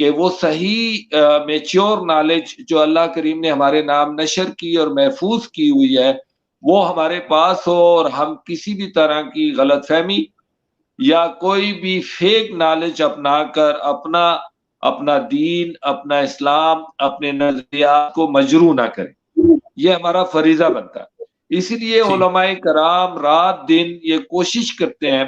کہ وہ صحیح میچور نالج جو اللہ کریم نے ہمارے نام نشر کی اور محفوظ کی ہوئی ہے وہ ہمارے پاس ہو، اور ہم کسی بھی طرح کی غلط فہمی یا کوئی بھی فیک نالج اپنا کر اپنا دین، اپنا اسلام، اپنے نظریات کو مجروح نہ کریں۔ یہ ہمارا فریضہ بنتا ہے۔ اسی لیے علماء کرام رات دن یہ کوشش کرتے ہیں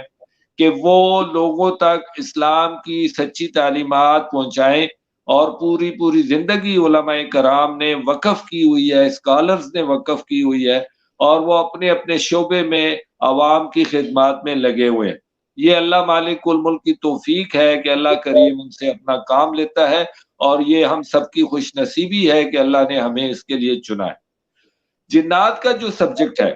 کہ وہ لوگوں تک اسلام کی سچی تعلیمات پہنچائیں، اور پوری زندگی علماء کرام نے وقف کی ہوئی ہے، اسکالرز نے وقف کی ہوئی ہے، اور وہ اپنے اپنے شعبے میں عوام کی خدمات میں لگے ہوئے ہیں۔ یہ اللہ مالک الملک کی توفیق ہے کہ اللہ کریم ان سے اپنا کام لیتا ہے، اور یہ ہم سب کی خوش نصیبی ہے کہ اللہ نے ہمیں اس کے لیے چنا ہے۔ جنات کا جو سبجیکٹ ہے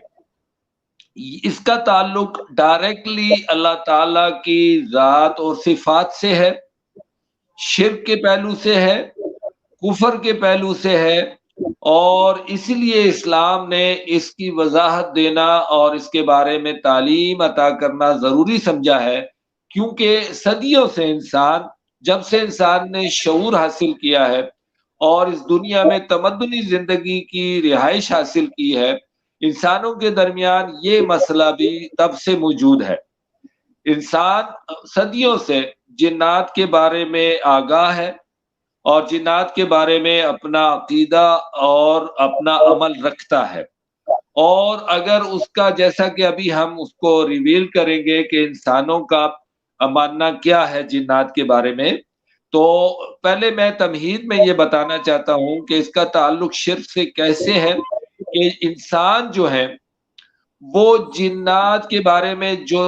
اس کا تعلق ڈائریکٹلی اللہ تعالی کی ذات اور صفات سے ہے، شرک کے پہلو سے ہے، کفر کے پہلو سے ہے، اور اسی لیے اسلام نے اس کی وضاحت دینا اور اس کے بارے میں تعلیم عطا کرنا ضروری سمجھا ہے، کیونکہ صدیوں سے جب سے انسان نے شعور حاصل کیا ہے اور اس دنیا میں تمدنی زندگی کی رہائش حاصل کی ہے، انسانوں کے درمیان یہ مسئلہ بھی تب سے موجود ہے۔ انسان صدیوں سے جنات کے بارے میں آگاہ ہے اور جنات کے بارے میں اپنا عقیدہ اور اپنا عمل رکھتا ہے، اور اگر اس کا، جیسا کہ ابھی ہم اس کو ریویل کریں گے کہ انسانوں کا ماننا کیا ہے جنات کے بارے میں، تو پہلے میں تمہید میں یہ بتانا چاہتا ہوں کہ اس کا تعلق شرک سے کیسے ہے کہ انسان جو ہے وہ جنات کے بارے میں جو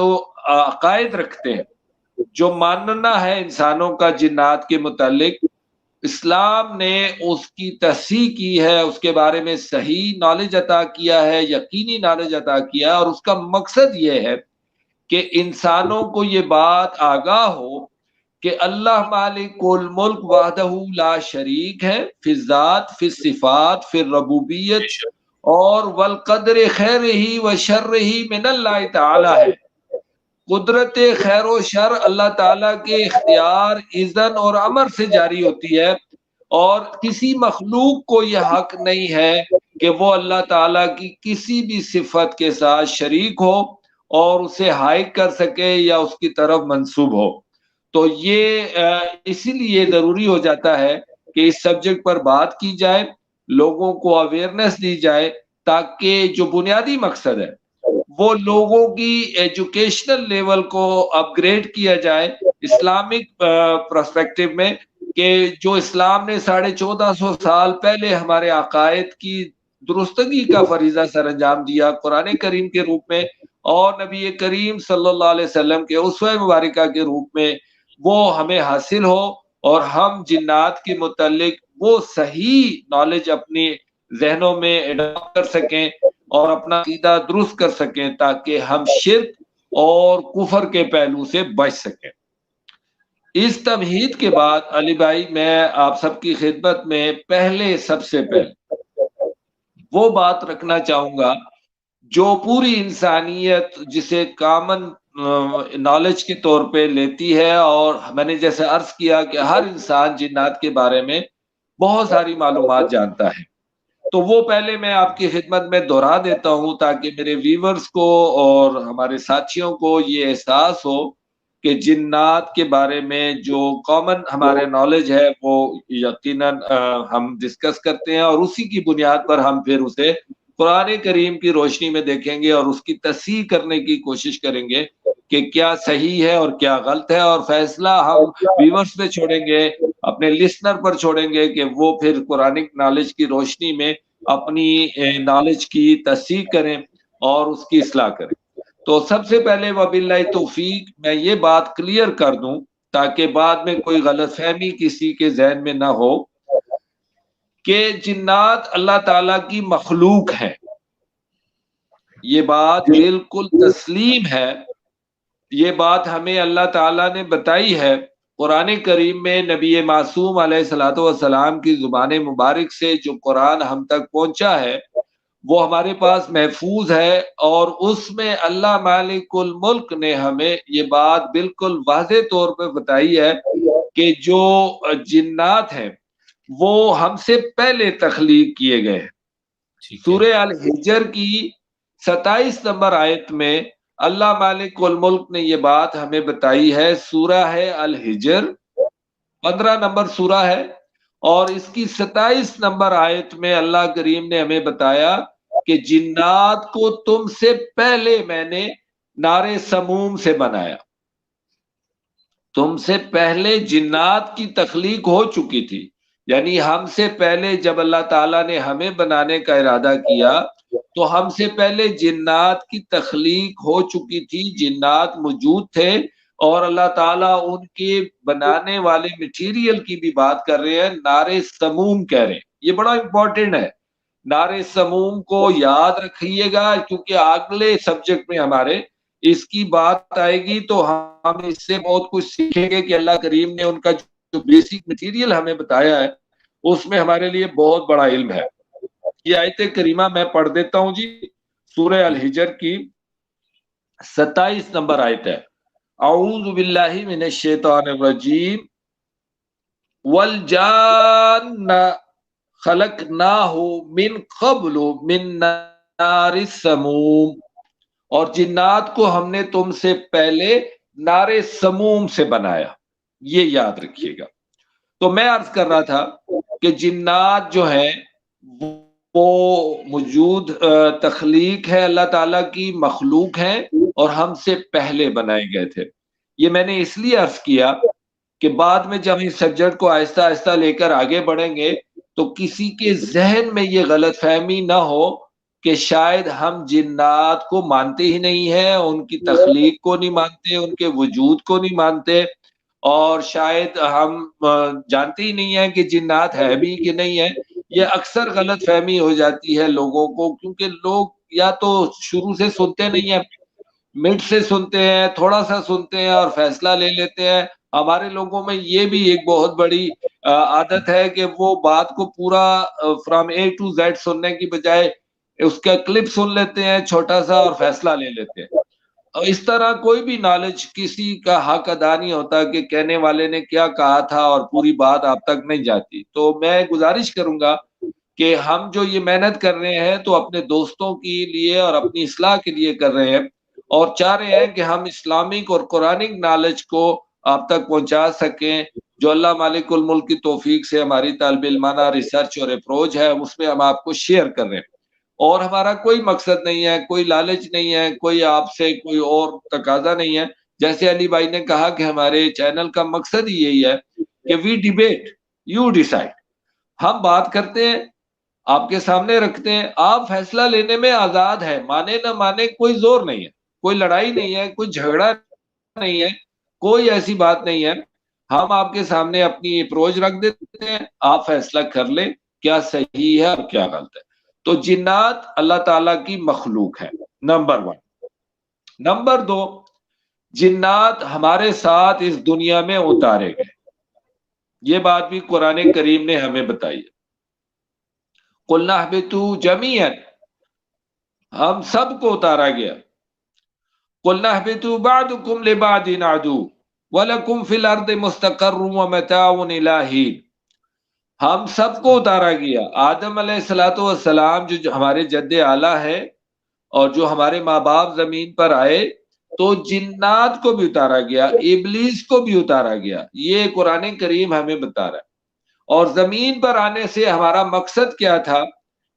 عقائد رکھتے ہیں، جو ماننا ہے انسانوں کا جنات کے متعلق، اسلام نے اس کی تصحیح کی ہے، اس کے بارے میں صحیح نالج عطا کیا ہے، یقینی نالج عطا کیا، اور اس کا مقصد یہ ہے کہ انسانوں کو یہ بات آگاہ ہو کہ اللہ مالک الملک وحدہ لا شریک ہے، فی الذات، فی الصفات، فی الربوبیت، اور والقدر خیر ہی و شر ہی من اللہ تعالی ہے۔ قدرت خیر و شر اللہ تعالیٰ کے اختیار، اذن اور امر سے جاری ہوتی ہے، اور کسی مخلوق کو یہ حق نہیں ہے کہ وہ اللہ تعالیٰ کی کسی بھی صفت کے ساتھ شریک ہو اور اسے ہائیک کر سکے یا اس کی طرف منسوب ہو۔ تو یہ اسی لیے ضروری ہو جاتا ہے کہ اس سبجیکٹ پر بات کی جائے، لوگوں کو اویئرنیس دی جائے، تاکہ جو بنیادی مقصد ہے وہ لوگوں کی ایجوکیشنل لیول کو اپ گریڈ کیا جائے اسلامک پرسپیکٹو میں، کہ جو اسلام نے 1450 سال پہلے ہمارے عقائد کی درستگی کا فریضہ سر انجام دیا قرآن کریم کے روپ میں، اور نبی کریم صلی اللہ علیہ وسلم کے اسوہ مبارکہ کے روپ میں، وہ ہمیں حاصل ہو، اور ہم جنات کے متعلق وہ صحیح نالج اپنی ذہنوں میں اڈاپٹ کر سکیں اور اپنا عقیدہ درست کر سکیں، تاکہ ہم شرک اور کفر کے پہلو سے بچ سکیں۔ اس تمہید کے بعد علی بھائی میں آپ سب کی خدمت میں سب سے پہلے وہ بات رکھنا چاہوں گا جو پوری انسانیت جسے کامن نالج کے طور پہ لیتی ہے، اور میں نے جیسے عرض کیا کہ ہر انسان جنات کے بارے میں بہت ساری معلومات جانتا ہے، تو وہ پہلے میں آپ کی خدمت میں دہرا دیتا ہوں تاکہ میرے ویورز کو اور ہمارے ساتھیوں کو یہ احساس ہو کہ جنات کے بارے میں جو کامن ہمارے نالج ہے وہ یقیناً ہم ڈسکس کرتے ہیں، اور اسی کی بنیاد پر ہم پھر اسے قرآن کریم کی روشنی میں دیکھیں گے اور اس کی تصحیح کرنے کی کوشش کریں گے کہ کیا صحیح ہے اور کیا غلط ہے، اور فیصلہ ہم ویورز پہ چھوڑیں گے، اپنے لسنر پر چھوڑیں گے کہ وہ پھر قرآن نالج کی روشنی میں اپنی نالج کی تصحیح کریں اور اس کی اصلاح کریں۔ تو سب سے پہلے وباللہ توفیق میں یہ بات کلیئر کر دوں تاکہ بعد میں کوئی غلط فہمی کسی کے ذہن میں نہ ہو کہ جنات اللہ تعالیٰ کی مخلوق ہے۔ یہ بات بالکل تسلیم ہے، یہ بات ہمیں اللہ تعالیٰ نے بتائی ہے قرآن کریم میں، نبی معصوم علیہ الصلوۃ والسلام کی زبان مبارک سے جو قرآن ہم تک پہنچا ہے وہ ہمارے پاس محفوظ ہے، اور اس میں اللہ مالک الملک نے ہمیں یہ بات بالکل واضح طور پہ بتائی ہے کہ جو جنات ہیں وہ ہم سے پہلے تخلیق کیے گئے ہیں۔ سورہ الحجر کی 27 نمبر آیت میں اللہ مالک الملک نے یہ بات ہمیں بتائی ہے۔ سورہ ہے الحجر، 15 نمبر سورہ ہے، اور اس کی 27 نمبر آیت میں اللہ کریم نے ہمیں بتایا کہ جنات کو تم سے پہلے میں نے نار سموم سے بنایا۔ تم سے پہلے جنات کی تخلیق ہو چکی تھی، یعنی ہم سے پہلے جب اللہ تعالیٰ نے ہمیں بنانے کا ارادہ کیا تو ہم سے پہلے جنات کی تخلیق ہو چکی تھی، جنات موجود تھے، اور اللہ تعالیٰ ان کے بنانے والے مٹیریل کی بھی بات کر رہے ہیں، نار سموم کہہ رہے ہیں۔ یہ بڑا امپورٹنٹ ہے، نار سموم کو یاد رکھیے گا، کیونکہ اگلے سبجیکٹ میں ہمارے اس کی بات آئے گی تو ہم اس سے بہت کچھ سیکھیں گے کہ اللہ کریم نے ان کا جو بیسک مٹیریل ہمیں بتایا ہے اس میں ہمارے لیے بہت بڑا علم ہے۔ یہ آیت کریمہ میں پڑھ دیتا ہوں جی، سورہ الحجر کی 27 نمبر آیت ہے۔ اعوذ باللہ من الشیطان الرجیم والجان خلقناہ من قبل من نار السموم، اور جنات کو ہم نے تم سے پہلے نار سموم سے بنایا، یہ یاد رکھیے گا۔ تو میں عرض کر رہا تھا کہ جنات جو ہیں وہ موجود تخلیق ہے، اللہ تعالیٰ کی مخلوق ہیں اور ہم سے پہلے بنائے گئے تھے۔ یہ میں نے اس لیے عرض کیا کہ بعد میں جب اس سبجیکٹ کو آہستہ آہستہ لے کر آگے بڑھیں گے تو کسی کے ذہن میں یہ غلط فہمی نہ ہو کہ شاید ہم جنات کو مانتے ہی نہیں ہیں، ان کی تخلیق کو نہیں مانتے، ان کے وجود کو نہیں مانتے، اور شاید ہم جانتے ہی نہیں ہیں کہ جنات ہے بھی کہ نہیں ہے۔ یہ اکثر غلط فہمی ہو جاتی ہے لوگوں کو، کیونکہ لوگ یا تو شروع سے سنتے نہیں ہیں، مڈ سے سنتے ہیں، تھوڑا سا سنتے ہیں اور فیصلہ لے لیتے ہیں۔ ہمارے لوگوں میں یہ بھی ایک بہت بڑی عادت ہے کہ وہ بات کو پورا فرام اے ٹو زیڈ سننے کی بجائے اس کا کلپ سن لیتے ہیں چھوٹا سا اور فیصلہ لے لیتے ہیں۔ اس طرح کوئی بھی نالج کسی کا حق ادا نہیں ہوتا کہ کہنے والے نے کیا کہا تھا اور پوری بات آپ تک نہیں جاتی۔ تو میں گزارش کروں گا کہ ہم جو یہ محنت کر رہے ہیں تو اپنے دوستوں کے لیے اور اپنی اصلاح کے لیے کر رہے ہیں، اور چاہ رہے ہیں کہ ہم اسلامک اور قرآنک نالج کو آپ تک پہنچا سکیں، جو اللہ مالک الملک کی توفیق سے ہماری طالب علمانہ ریسرچ اور اپروچ ہے اس میں ہم آپ کو شیئر کر رہے ہیں۔ اور ہمارا کوئی مقصد نہیں ہے، کوئی لالچ نہیں ہے، کوئی آپ سے کوئی اور تقاضا نہیں ہے۔ جیسے علی بھائی نے کہا کہ ہمارے چینل کا مقصد ہی یہی ہے کہ وی ڈیبیٹ یو ڈیسائیڈ، ہم بات کرتے ہیں، آپ کے سامنے رکھتے ہیں، آپ فیصلہ لینے میں آزاد ہے، مانے نہ مانے کوئی زور نہیں ہے، کوئی لڑائی نہیں ہے، کوئی جھگڑا نہیں ہے، کوئی ایسی بات نہیں ہے۔ ہم آپ کے سامنے اپنی اپروچ رکھ دیتے ہیں، آپ فیصلہ کر لیں کیا صحیح ہے اور کیا غلط ہے۔ تو جنات اللہ تعالیٰ کی مخلوق ہے، نمبر 1۔ نمبر 2، جنات ہمارے ساتھ اس دنیا میں اتارے گئے، یہ بات بھی قرآن کریم نے ہمیں بتائی ہے۔ قُلْنَا اهْبِطُوا جَمِيعًا، ہم سب کو اتارا گیا۔ قُلْنَا اهْبِطُوا بَعْضُكُمْ لِبَعْضٍ عَدُوٌّ وَلَكُمْ فِي الْأَرْضِ مُسْتَقَرٌّ وَمَتَاعٌ إِلَىٰ حِینٍ، ہم سب کو اتارا گیا۔ آدم علیہ السلام جو ہمارے جد اعلیٰ ہے اور جو ہمارے ماں باپ زمین پر آئے، تو جنات کو بھی اتارا گیا، ابلیس کو بھی اتارا گیا، یہ قرآن کریم ہمیں بتا رہا ہے۔ اور زمین پر آنے سے ہمارا مقصد کیا تھا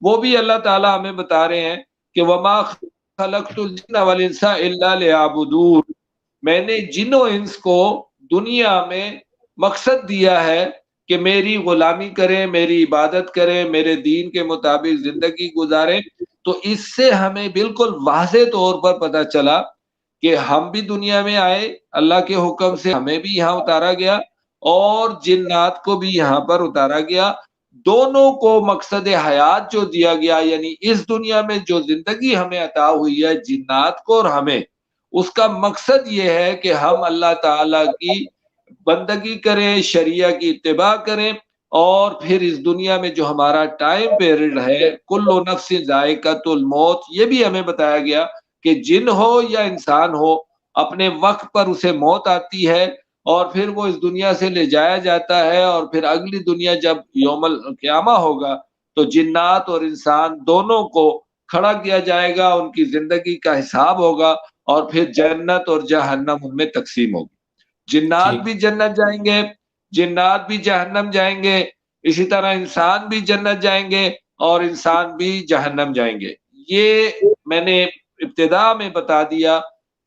وہ بھی اللہ تعالیٰ ہمیں بتا رہے ہیں کہ وَمَا خَلَقْتُ الْجِنَّ وَالْإِنسَ إِلَّا لِيَعْبُدُونِ، میں نے جن و انس کو دنیا میں مقصد دیا ہے کہ میری غلامی کریں، میری عبادت کریں، میرے دین کے مطابق زندگی گزاریں۔ تو اس سے ہمیں بالکل واضح طور پر پتہ چلا کہ ہم بھی دنیا میں آئے، اللہ کے حکم سے ہمیں بھی یہاں اتارا گیا اور جنات کو بھی یہاں پر اتارا گیا۔ دونوں کو مقصد حیات جو دیا گیا، یعنی اس دنیا میں جو زندگی ہمیں عطا ہوئی ہے جنات کو اور ہمیں، اس کا مقصد یہ ہے کہ ہم اللہ تعالیٰ کی بندگی کریں، شریعہ کی اتباع کریں، اور پھر اس دنیا میں جو ہمارا ٹائم پیریڈ ہے، کل نفس ذائقۃ الموت، یہ بھی ہمیں بتایا گیا کہ جن ہو یا انسان ہو اپنے وقت پر اسے موت آتی ہے، اور پھر وہ اس دنیا سے لے جایا جاتا ہے، اور پھر اگلی دنیا جب یوم القیامہ ہوگا تو جنات اور انسان دونوں کو کھڑا کیا جائے گا، ان کی زندگی کا حساب ہوگا، اور پھر جنت اور جہنم ان میں تقسیم ہوگی۔ جنات ٹھیک، بھی جنت جائیں گے، جنات بھی جہنم جائیں گے، اسی طرح انسان بھی جنت جائیں گے اور انسان بھی جہنم جائیں گے۔ یہ میں نے ابتدا میں بتا دیا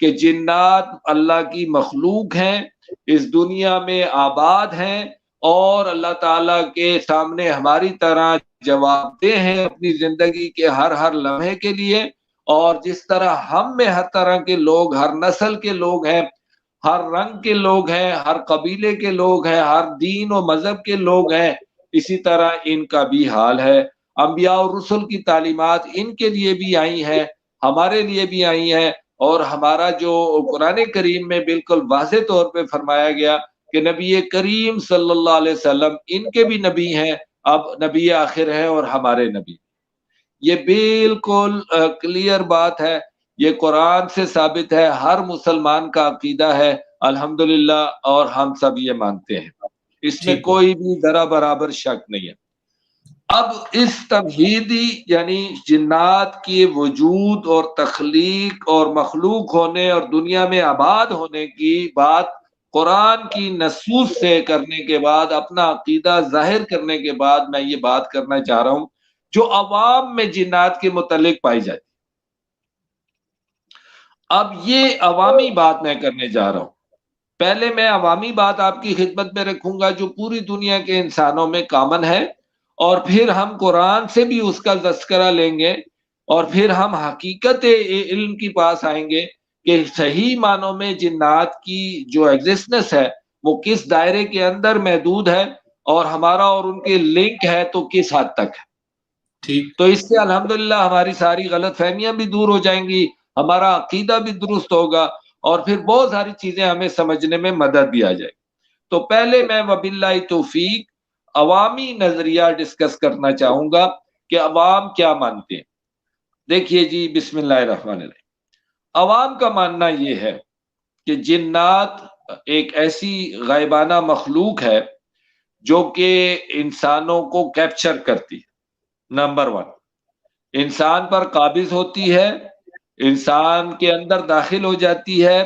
کہ جنات اللہ کی مخلوق ہیں، اس دنیا میں آباد ہیں، اور اللہ تعالیٰ کے سامنے ہماری طرح جواب دہ ہیں اپنی زندگی کے ہر لمحے کے لیے۔ اور جس طرح ہم میں ہر طرح کے لوگ، ہر نسل کے لوگ ہیں، ہر رنگ کے لوگ ہیں، ہر قبیلے کے لوگ ہیں، ہر دین و مذہب کے لوگ ہیں، اسی طرح ان کا بھی حال ہے۔ انبیاء اور رسل کی تعلیمات ان کے لیے بھی آئی ہیں، ہمارے لیے بھی آئی ہیں، اور ہمارا جو قرآن کریم میں بالکل واضح طور پہ فرمایا گیا کہ نبی کریم صلی اللہ علیہ وسلم ان کے بھی نبی ہیں، اب نبی آخر ہیں اور ہمارے نبی۔ یہ بالکل کلیئر بات ہے، یہ قرآن سے ثابت ہے، ہر مسلمان کا عقیدہ ہے الحمدللہ، اور ہم سب یہ مانتے ہیں، اس میں ٹھیک ہے، کوئی بھی ذرا برابر شک نہیں ہے۔ اب اس توحیدی یعنی جنات کے وجود اور تخلیق اور مخلوق ہونے اور دنیا میں آباد ہونے کی بات قرآن کی نصوص سے کرنے کے بعد، اپنا عقیدہ ظاہر کرنے کے بعد، میں یہ بات کرنا چاہ رہا ہوں جو عوام میں جنات کے متعلق پائی جاتی۔ اب یہ عوامی بات میں کرنے جا رہا ہوں۔ پہلے میں عوامی بات آپ کی خدمت میں رکھوں گا جو پوری دنیا کے انسانوں میں کامن ہے، اور پھر ہم قرآن سے بھی اس کا تذکرہ لیں گے، اور پھر ہم حقیقت علم کی پاس آئیں گے کہ صحیح معنوں میں جنات کی جو ایگزسٹنس ہے وہ کس دائرے کے اندر محدود ہے، اور ہمارا اور ان کے لنک ہے تو کس حد تک ہے۔ ٹھیک، تو اس سے الحمدللہ ہماری ساری غلط فہمیاں بھی دور ہو جائیں گی، ہمارا عقیدہ بھی درست ہوگا، اور پھر بہت ساری چیزیں ہمیں سمجھنے میں مدد بھی آ جائے گی۔ تو پہلے میں وباللہ توفیق عوامی نظریہ ڈسکس کرنا چاہوں گا کہ عوام کیا مانتے ہیں۔ دیکھیے جی، بسم اللہ الرحمن الرحیم۔ عوام کا ماننا یہ ہے کہ جنات ایک ایسی غائبانہ مخلوق ہے جو کہ انسانوں کو کیپچر کرتی ہے۔ نمبر 1، انسان پر قابض ہوتی ہے، انسان کے اندر داخل ہو جاتی ہے،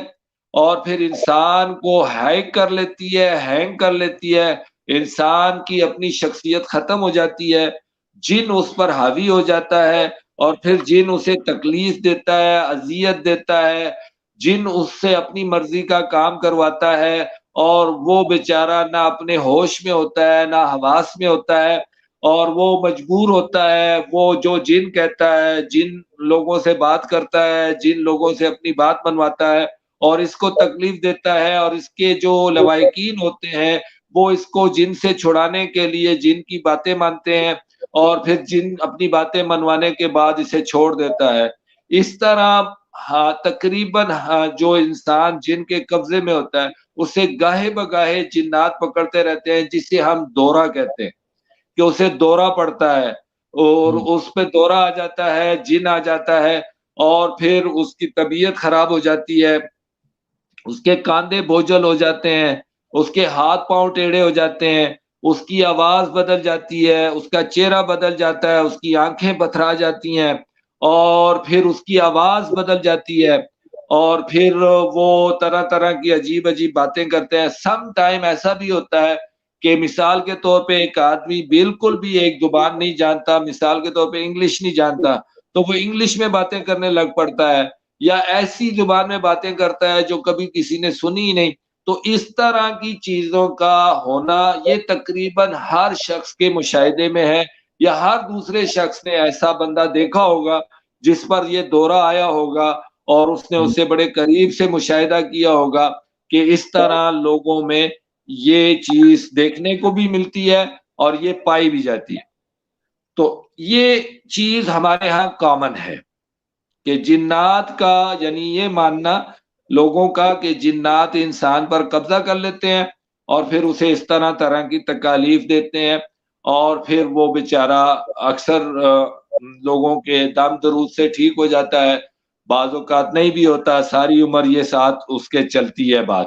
اور پھر انسان کو ہیک کر لیتی ہے، ہینگ کر لیتی ہے، انسان کی اپنی شخصیت ختم ہو جاتی ہے، جن اس پر حاوی ہو جاتا ہے، اور پھر جن اسے تکلیف دیتا ہے، اذیت دیتا ہے، جن اس سے اپنی مرضی کا کام کرواتا ہے، اور وہ بیچارہ نہ اپنے ہوش میں ہوتا ہے نہ حواس میں ہوتا ہے، اور وہ مجبور ہوتا ہے، وہ جو جن کہتا ہے، جن لوگوں سے بات کرتا ہے، جن لوگوں سے اپنی بات منواتا ہے، اور اس کو تکلیف دیتا ہے، اور اس کے جو لوائقین ہوتے ہیں وہ اس کو جن سے چھڑانے کے لیے جن کی باتیں مانتے ہیں، اور پھر جن اپنی باتیں منوانے کے بعد اسے چھوڑ دیتا ہے۔ اس طرح تقریباً جو انسان جن کے قبضے میں ہوتا ہے اسے گاہے بگاہے جنات پکڑتے رہتے ہیں، جسے ہم دورہ کہتے ہیں کہ اسے دورہ پڑتا ہے، اور اس پہ دورہ آ جاتا ہے، جن آ جاتا ہے، اور پھر اس کی طبیعت خراب ہو جاتی ہے، اس کے کاندھے بوجھل ہو جاتے ہیں، اس کے ہاتھ پاؤں ٹیڑھے ہو جاتے ہیں، اس کی آواز بدل جاتی ہے، اس کا چہرہ بدل جاتا ہے، اس کی آنکھیں پتھرا جاتی ہیں، اور پھر اس کی آواز بدل جاتی ہے، اور پھر وہ طرح طرح کی عجیب عجیب باتیں کرتے ہیں۔ سم ٹائم ایسا بھی ہوتا ہے کہ مثال کے طور پہ ایک آدمی بالکل بھی ایک زبان نہیں جانتا، مثال کے طور پہ انگلش نہیں جانتا، تو وہ انگلش میں باتیں کرنے لگ پڑتا ہے، یا ایسی زبان میں باتیں کرتا ہے جو کبھی کسی نے سنی ہی نہیں۔ تو اس طرح کی چیزوں کا ہونا یہ تقریباً ہر شخص کے مشاہدے میں ہے، یا ہر دوسرے شخص نے ایسا بندہ دیکھا ہوگا جس پر یہ دورہ آیا ہوگا، اور اس نے اسے بڑے قریب سے مشاہدہ کیا ہوگا کہ اس طرح لوگوں میں یہ چیز دیکھنے کو بھی ملتی ہے اور یہ پائی بھی جاتی ہے۔ تو یہ چیز ہمارے ہاں کامن ہے کہ جنات کا یعنی یہ ماننا لوگوں کا کہ جنات انسان پر قبضہ کر لیتے ہیں، اور پھر اسے اس طرح کی تکالیف دیتے ہیں، اور پھر وہ بیچارہ اکثر لوگوں کے دم درود سے ٹھیک ہو جاتا ہے، بعض اوقات نہیں بھی ہوتا، ساری عمر یہ ساتھ اس کے چلتی ہے بات۔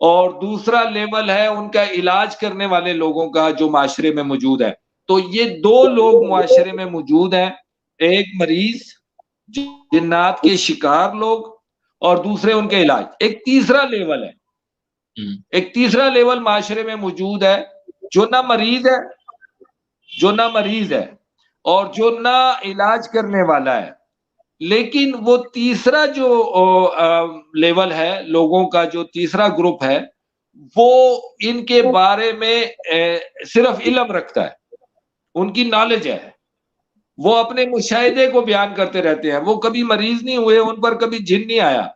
اور دوسرا لیول ہے ان کا علاج کرنے والے لوگوں کا جو معاشرے میں موجود ہے. تو یہ دو لوگ معاشرے میں موجود ہیں، ایک مریض جنات کے شکار لوگ اور دوسرے ان کے علاج. ایک تیسرا لیول ہے، ایک تیسرا لیول معاشرے میں موجود ہے جو نہ مریض ہے، جو نہ مریض ہے اور جو نہ علاج کرنے والا ہے، لیکن وہ تیسرا جو لیول ہے لوگوں کا، جو تیسرا گروپ ہے، وہ ان کے بارے میں صرف علم رکھتا ہے، ان کی نالج ہے، وہ اپنے مشاہدے کو بیان کرتے رہتے ہیں. وہ کبھی مریض نہیں ہوئے، ان پر کبھی جن نہیں آیا،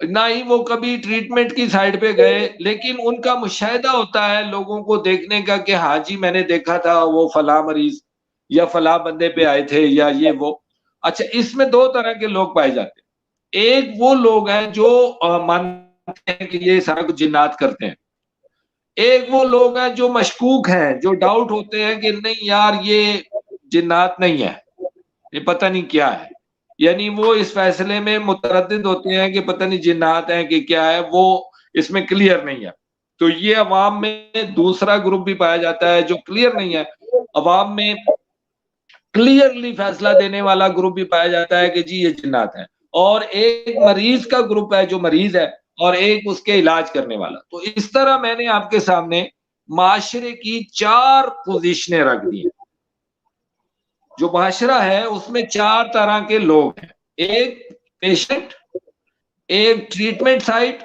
نہ ہی وہ کبھی ٹریٹمنٹ کی سائڈ پہ گئے، لیکن ان کا مشاہدہ ہوتا ہے لوگوں کو دیکھنے کا کہ ہاں جی میں نے دیکھا تھا وہ فلاں مریض یا فلاں بندے پہ آئے تھے یا یہ وہ. اچھا، اس میں دو طرح کے لوگ پائے جاتے ہیں. ایک وہ لوگ ہیں جو مانتے ہیں کہ یہ سارا کچھ جنات کرتے ہیں. ایک وہ لوگ ہیں جو مشکوک ہیں، جو ڈاؤٹ ہوتے ہیں کہ نہیں یار یہ جنات نہیں ہے، یہ پتہ نہیں کیا ہے. یعنی وہ اس فیصلے میں متردد ہوتے ہیں کہ پتہ نہیں جنات ہیں کہ کیا ہے، وہ اس میں کلیئر نہیں ہے. تو یہ عوام میں دوسرا گروپ بھی پایا جاتا ہے جو کلیئر نہیں ہے. عوام میں کلیئرلی فیصلہ دینے والا گروپ بھی پایا جاتا ہے کہ جی یہ جنات ہیں. اور ایک مریض کا گروپ ہے جو مریض ہے، اور ایک اس کے علاج کرنے والا. تو اس طرح میں نے آپ کے سامنے معاشرے کی 4 پوزیشنیں رکھ دی ہیں. جو معاشرہ ہے اس میں 4 طرح کے لوگ ہیں، ایک پیشنٹ، ایک ٹریٹمنٹ سائٹ،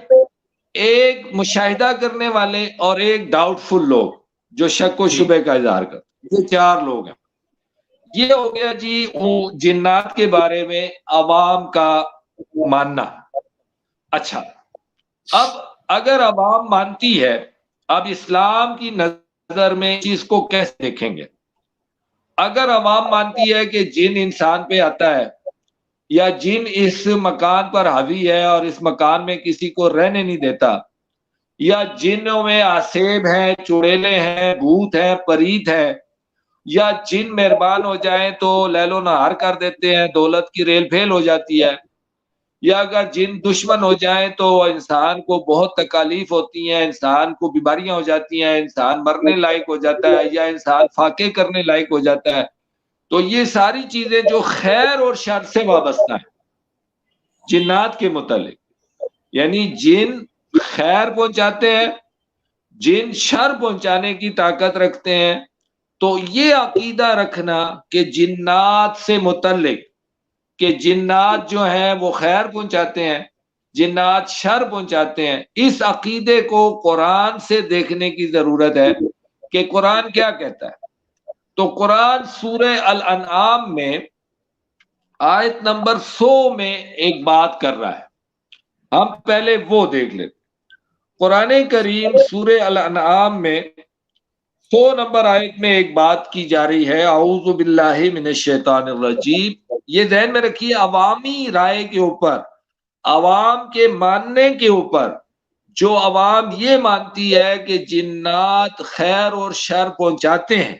ایک مشاہدہ کرنے والے، اور ایک ڈاؤٹ فل لوگ جو شک و شبہ کا اظہار کرتے. یہ 4 لوگ ہیں. یہ ہو گیا جی جنات کے بارے میں عوام کا ماننا. اچھا، اب اگر عوام مانتی ہے، اب اسلام کی نظر میں چیز کو کیسے دیکھیں گے؟ اگر عوام مانتی ہے کہ جن انسان پہ آتا ہے یا جن اس مکان پر حاوی ہے اور اس مکان میں کسی کو رہنے نہیں دیتا، یا جنوں میں آسیب ہیں، چڑیلے ہیں، بھوت ہیں، پریت ہیں، یا جن مہربان ہو جائیں تو لیل و نہار کر دیتے ہیں، دولت کی ریل پھیل ہو جاتی ہے، یا اگر جن دشمن ہو جائیں تو انسان کو بہت تکالیف ہوتی ہیں، انسان کو بیماریاں ہو جاتی ہیں، انسان مرنے لائق ہو جاتا ہے، یا انسان فاقے کرنے لائق ہو جاتا ہے. تو یہ ساری چیزیں جو خیر اور شر سے وابستہ ہیں جنات کے متعلق، یعنی جن خیر پہنچاتے ہیں، جن شر پہنچانے کی طاقت رکھتے ہیں. تو یہ عقیدہ رکھنا کہ جنات سے متعلق کہ جنات جو ہیں وہ خیر پہنچاتے ہیں، جنات شر پہنچاتے ہیں، اس عقیدے کو قرآن سے دیکھنے کی ضرورت ہے کہ قرآن کیا کہتا ہے. تو قرآن سورہ الانعام میں آیت نمبر 100 میں ایک بات کر رہا ہے. ہم پہلے وہ دیکھ لیتے. قرآن کریم سورہ الانعام میں 100 نمبر آیت میں ایک بات کی جا رہی ہے، اعوذ باللہ من الشیطان الرجیم. یہ ذہن میں رکھیے، عوامی رائے کے اوپر، عوام کے ماننے کے اوپر، جو عوام یہ مانتی ہے کہ جنات خیر اور شر پہنچاتے ہیں،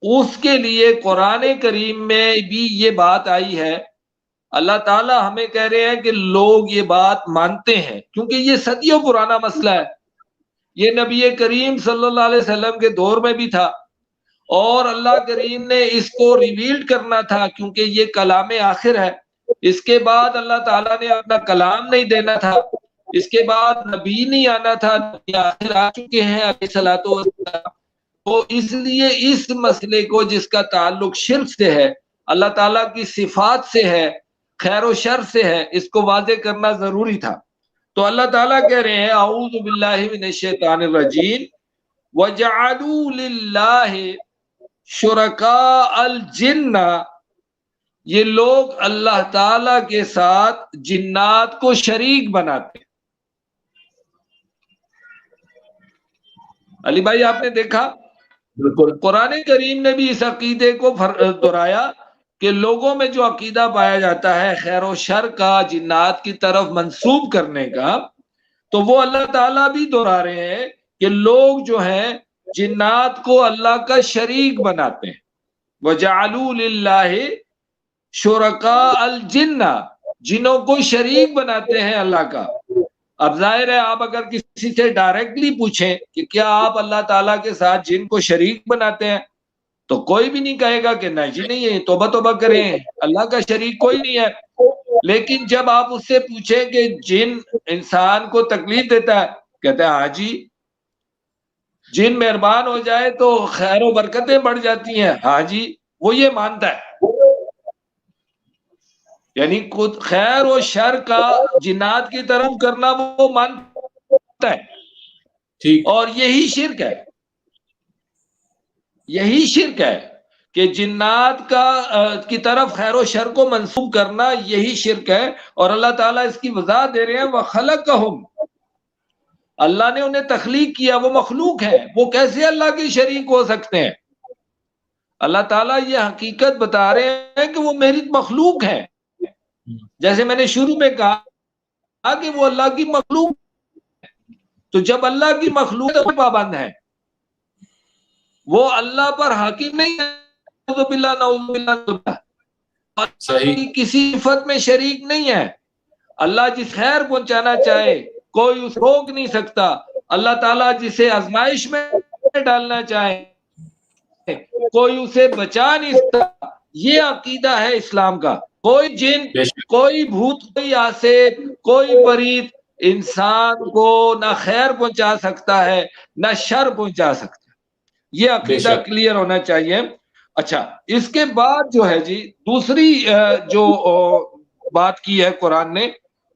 اس کے لیے قرآن کریم میں بھی یہ بات آئی ہے. اللہ تعالیٰ ہمیں کہہ رہے ہیں کہ لوگ یہ بات مانتے ہیں، کیونکہ یہ صدیوں پرانا مسئلہ ہے. یہ نبی کریم صلی اللہ علیہ وسلم کے دور میں بھی تھا، اور اللہ کریم نے اس کو ریویلڈ کرنا تھا کیونکہ یہ کلام آخر ہے. اس کے بعد اللہ تعالیٰ نے اپنا کلام نہیں دینا تھا، اس کے بعد نبی نہیں آنا تھا، نبی آخر آ چکے ہیں علیہ الصلوۃ والسلام. تو اس لیے اس مسئلے کو جس کا تعلق شرک سے ہے، اللہ تعالیٰ کی صفات سے ہے، خیر و شر سے ہے، اس کو واضح کرنا ضروری تھا. تو اللہ تعالیٰ کہہ رہے ہیں اعوذ باللہ من الشیطان الرجیم وَجَعَلُوا لِلَّهِ شُرَكَاءَ الْجِنَّ. یہ لوگ اللہ تعالیٰ کے ساتھ جنات کو شریک بناتے ہیں. علی بھائی آپ نے دیکھا قرآن کریم نے بھی اس عقیدے کو دہرایا کہ لوگوں میں جو عقیدہ پایا جاتا ہے خیر و شر کا جنات کی طرف منسوب کرنے کا، تو وہ اللہ تعالیٰ بھی دہرا رہے ہیں کہ لوگ جو ہیں جنات کو اللہ کا شریک بناتے ہیں. وَجَعَلُوا لِلَّهِ شُرَكَاءَ الْجِنَّ، جنوں کو شریک بناتے ہیں اللہ کا. اب ظاہر ہے آپ اگر کسی سے ڈائریکٹلی پوچھیں کہ کیا آپ اللہ تعالیٰ کے ساتھ جن کو شریک بناتے ہیں، تو کوئی بھی نہیں کہے گا کہ نہیں جی نہیں ہے، توبہ توبہ کریں، اللہ کا شریک کوئی نہیں ہے۔ لیکن جب آپ اس سے پوچھیں کہ جن انسان کو تکلیف دیتا ہے، کہتا ہے ہاں جی، جن مہربان ہو جائے تو خیر و برکتیں بڑھ جاتی ہیں، ہاں جی، وہ یہ مانتا ہے، یعنی خود خیر و شر کا جنات کی طرف کرنا وہ مانتا ہے، ٹھیک، اور یہی شرک ہے، یہی شرک ہے کہ جنات کی طرف خیر و شر کو منسوب کرنا، یہی شرک ہے۔ اور اللہ تعالیٰ اس کی وضاحت دے رہے ہیں وَخَلَقَهُمْ، اللہ نے انہیں تخلیق کیا، وہ مخلوق ہیں، وہ کیسے اللہ کے شریک ہو سکتے ہیں؟ اللہ تعالیٰ یہ حقیقت بتا رہے ہیں کہ وہ میری مخلوق ہیں، جیسے میں نے شروع میں کہا کہ وہ اللہ کی مخلوق، تو جب اللہ کی مخلوق تو پابند ہے، وہ اللہ پر حاکم نہیں ہے، نعوذ باللہ نعوذ باللہ، صحیح، کسی صفت میں شریک نہیں ہے۔ اللہ جس خیر پہنچانا چاہے کوئی اس روک نہیں سکتا، اللہ تعالیٰ جسے آزمائش میں ڈالنا چاہے کوئی اسے بچا نہیں سکتا۔ یہ عقیدہ ہے اسلام کا۔ کوئی جن، بے شک، کوئی بھوت، کوئی آسیب، کوئی پریت انسان کو نہ خیر پہنچا سکتا ہے نہ شر پہنچا سکتا ہے، یہ بے عقیدہ شک، کلیئر ہونا چاہیے۔ اچھا، اس کے بعد جو ہے جی دوسری جو بات کی ہے قرآن نے،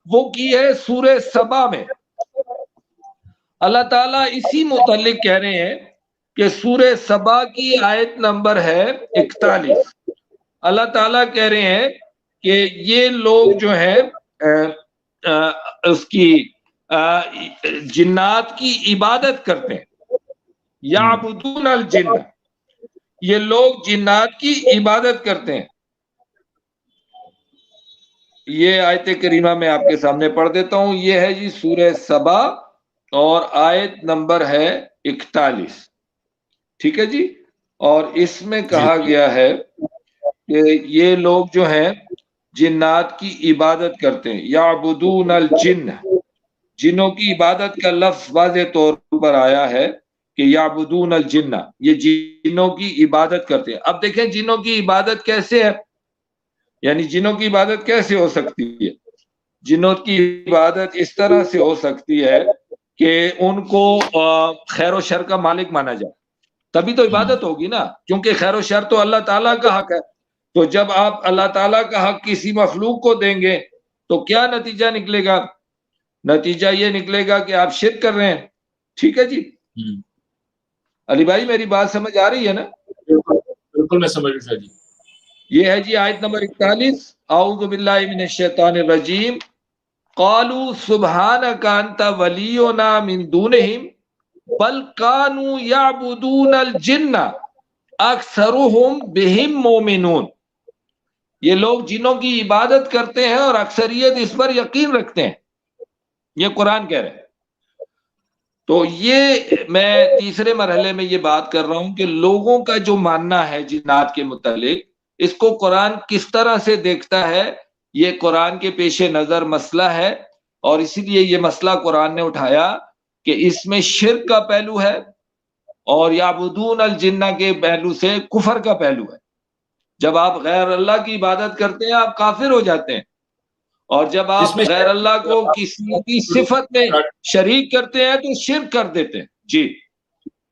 وہ کی ہے سورہ سبا میں۔ اللہ تعالیٰ اسی متعلق کہہ رہے ہیں کہ سورہ سبا کی آیت نمبر ہے 41۔ اللہ تعالیٰ کہہ رہے ہیں کہ یہ لوگ جو ہیں اس کی جنات کی عبادت کرتے ہیں، یعبدون الجن، یہ لوگ جنات کی عبادت کرتے ہیں۔ یہ آیت کریمہ میں آپ کے سامنے پڑھ دیتا ہوں، یہ ہے جی سورہ سبا اور آیت نمبر ہے 41، ٹھیک ہے جی۔ اور اس میں کہا گیا ہے کہ یہ لوگ جو ہیں جنات کی عبادت کرتے ہیں، یعبدون الجن، جنوں کی عبادت کا لفظ واضح طور پر آیا ہے کہ یعبدون الجن، یہ جنوں کی عبادت کرتے ہیں۔ اب دیکھیں جنوں کی عبادت کیسے ہے، یعنی جنوں کی عبادت کیسے ہو سکتی ہے؟ جنوں کی عبادت اس طرح سے ہو سکتی ہے کہ ان کو خیر و شر کا مالک مانا جائے، تبھی تو عبادت ہوگی نا، کیونکہ خیر و شر تو اللہ تعالیٰ کا حق ہے۔ تو جب آپ اللہ تعالیٰ کا حق کسی مخلوق کو دیں گے تو کیا نتیجہ نکلے گا؟ نتیجہ یہ نکلے گا کہ آپ شرک کر رہے ہیں، ٹھیک ہے جی۔ علی بھائی میری بات سمجھ آ رہی ہے نا؟ بالکل میں سمجھ رہا جی۔ یہ ہے جی آیت نمبر 41، اعوذ باللہ من الشیطان الرجیم، قالوا سبحانک انت ولینا من دونہم بل کانوا یعبدون الجن اکثرهم بہم مومنون، یہ لوگ جنوں کی عبادت کرتے ہیں اور اکثریت اس پر یقین رکھتے ہیں، یہ قرآن کہہ رہے ہیں۔ تو یہ میں تیسرے مرحلے میں یہ بات کر رہا ہوں کہ لوگوں کا جو ماننا ہے جنات کے متعلق، اس کو قرآن کس طرح سے دیکھتا ہے، یہ قرآن کے پیش نظر مسئلہ ہے، اور اسی لیے یہ مسئلہ قرآن نے اٹھایا کہ اس میں شرک کا پہلو ہے اور یعبدون الجن کے پہلو سے کفر کا پہلو ہے۔ جب آپ غیر اللہ کی عبادت کرتے ہیں آپ کافر ہو جاتے ہیں، اور جب آپ غیر اللہ کو کسی کی صفت میں شریک کرتے ہیں تو شرک کر دیتے ہیں جی۔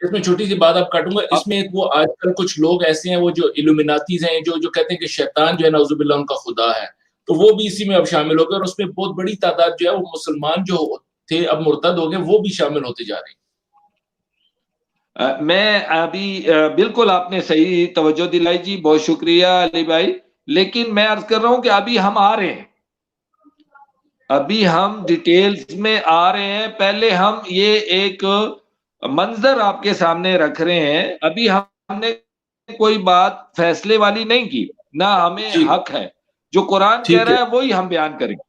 اس میں چھوٹی سی بات آپ کاٹوں گا، اس میں وہ آج کل کچھ لوگ ایسے ہیں وہ جو الومناتیز ہیں، جو کہتے ہیں کہ شیطان جو ہے نعوذ باللہ ان کا خدا ہے، تو وہ بھی اسی میں اب شامل ہو گئے، اور اس میں بہت بڑی تعداد جو ہے وہ مسلمان جو تھے اب مرتد ہو گئے، وہ بھی شامل ہوتے جا رہے ہیں۔ میں ابھی بالکل آپ نے صحیح توجہ دلائی جی، بہت شکریہ علی بھائی، لیکن میں عرض کر رہا ہوں کہ ابھی ہم آ رہے ہیں، ابھی ہم ڈیٹیلز میں آ رہے ہیں، پہلے ہم یہ ایک منظر آپ کے سامنے رکھ رہے ہیں، ابھی ہم نے کوئی بات فیصلے والی نہیں کی، نہ ہمیں حق ہے، جو قرآن کہہ رہا ہے وہی ہم بیان کریں گے۔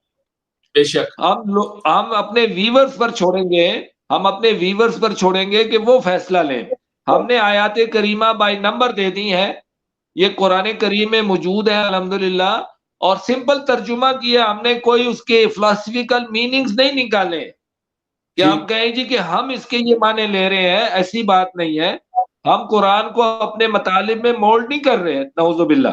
بے شک ہم اپنے ویورز پر چھوڑیں گے، ہم اپنے ویورز پر چھوڑیں گے کہ وہ فیصلہ لیں۔ ہم نے آیات کریمہ بائی نمبر دے دی ہیں، یہ قرآن کریم میں موجود ہے الحمدللہ، اور سمپل ترجمہ کیا، ہم نے کوئی اس کے فلسفیکل میننگز نہیں نکالے، کہ ہم کہیں جی کہ ہم اس کے یہ معنی لے رہے ہیں، ایسی بات نہیں ہے. ہم قرآن کو اپنے مطالب میں مولڈ نہیں کر رہے ہیں، نعوذ باللہ.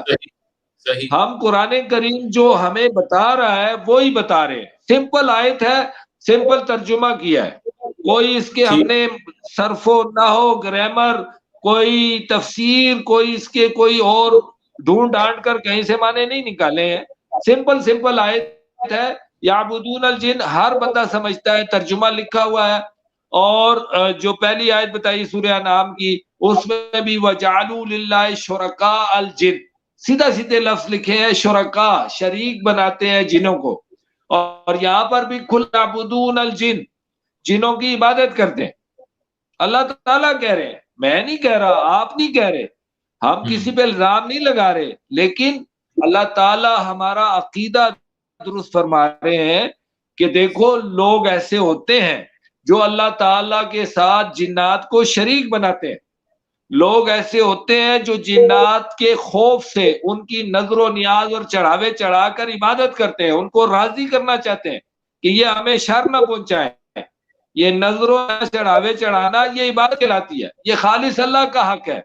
ہم قرآن کریم جو ہمیں بتا رہا ہے وہی بتا رہے ہیں. سمپل آیت ہے، سمپل ترجمہ کیا ہے. کوئی اس کے ہم نے صرف و نحو، گرامر، کوئی تفسیر، کوئی اس کے کوئی اور ڈھونڈ ڈھانڈ کر کہیں سے معنی نہیں نکالے ہیں. سمپل آیت ہے. یعبدون الجن ہر بندہ سمجھتا ہے، ترجمہ لکھا ہوا ہے. اور جو پہلی آیت بتائی سورہ انعام کی، اس میں بھی وَجَعَلُوا لِلَّهِ شُرَكَاءَ الْجِنِّ، سیدھا سیدھے لفظ لکھے ہیں، شرکا، شریک بناتے ہیں جنوں کو. اور یہاں پر بھی قُلْ تَعْبُدُونَ الْجِنَّ، جنوں کی عبادت کرتے ہیں. اللہ تعالیٰ کہہ رہے ہیں، میں نہیں کہہ رہا، آپ نہیں کہہ رہے، ہم کسی پہ الزام نہیں لگا رہے، لیکن اللہ تعالیٰ ہمارا عقیدہ درست فرما رہے ہیں کہ دیکھو لوگ ایسے ہوتے ہیں جو اللہ تعالیٰ کے ساتھ جنات کو شریک بناتے ہیں. لوگ ایسے ہوتے ہیں جو جنات کے خوف سے ان کی نظر و نیاز اور چڑھاوے چڑھا کر عبادت کرتے ہیں، ان کو راضی کرنا چاہتے ہیں کہ یہ ہمیں شر نہ پہنچائیں. یہ نظر و چڑھاوے چڑھانا یہ عبادت کہلاتی ہے. یہ خالص اللہ کا حق ہے.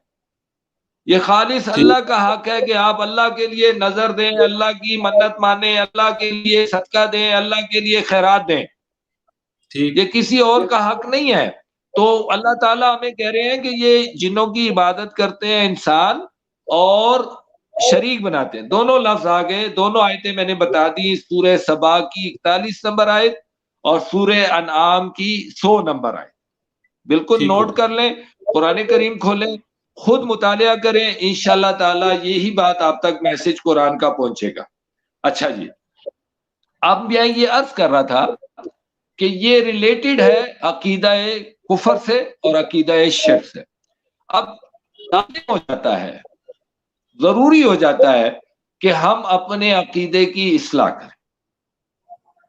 یہ خالص اللہ کا حق ہے کہ آپ اللہ کے لیے نظر دیں، اللہ کی منت مانیں، اللہ کے لیے صدقہ دیں، اللہ کے لیے خیرات دیں. یہ کسی اور کا حق نہیں ہے. تو اللہ تعالیٰ ہمیں کہہ رہے ہیں کہ یہ جنوں کی عبادت کرتے ہیں انسان اور شریک بناتے ہیں. دونوں لفظ آگئے، دونوں آیتیں میں نے بتا دی. سورہ سبا کی 41 نمبر آیت اور سورہ انعام کی 100 نمبر آیت. بالکل نوٹ کر لیں، قرآن کریم کھولیں، خود مطالعہ کریں، انشاءاللہ تعالیٰ یہی بات آپ تک میسج قرآن کا پہنچے گا. اچھا جی، اب میں یہ عرض کر رہا تھا کہ یہ ریلیٹڈ ہے عقیدہ کفر سے اور عقیدہ شرک سے. اب لازم ہو جاتا ہے، ضروری ہو جاتا ہے کہ ہم اپنے عقیدے کی اصلاح کریں.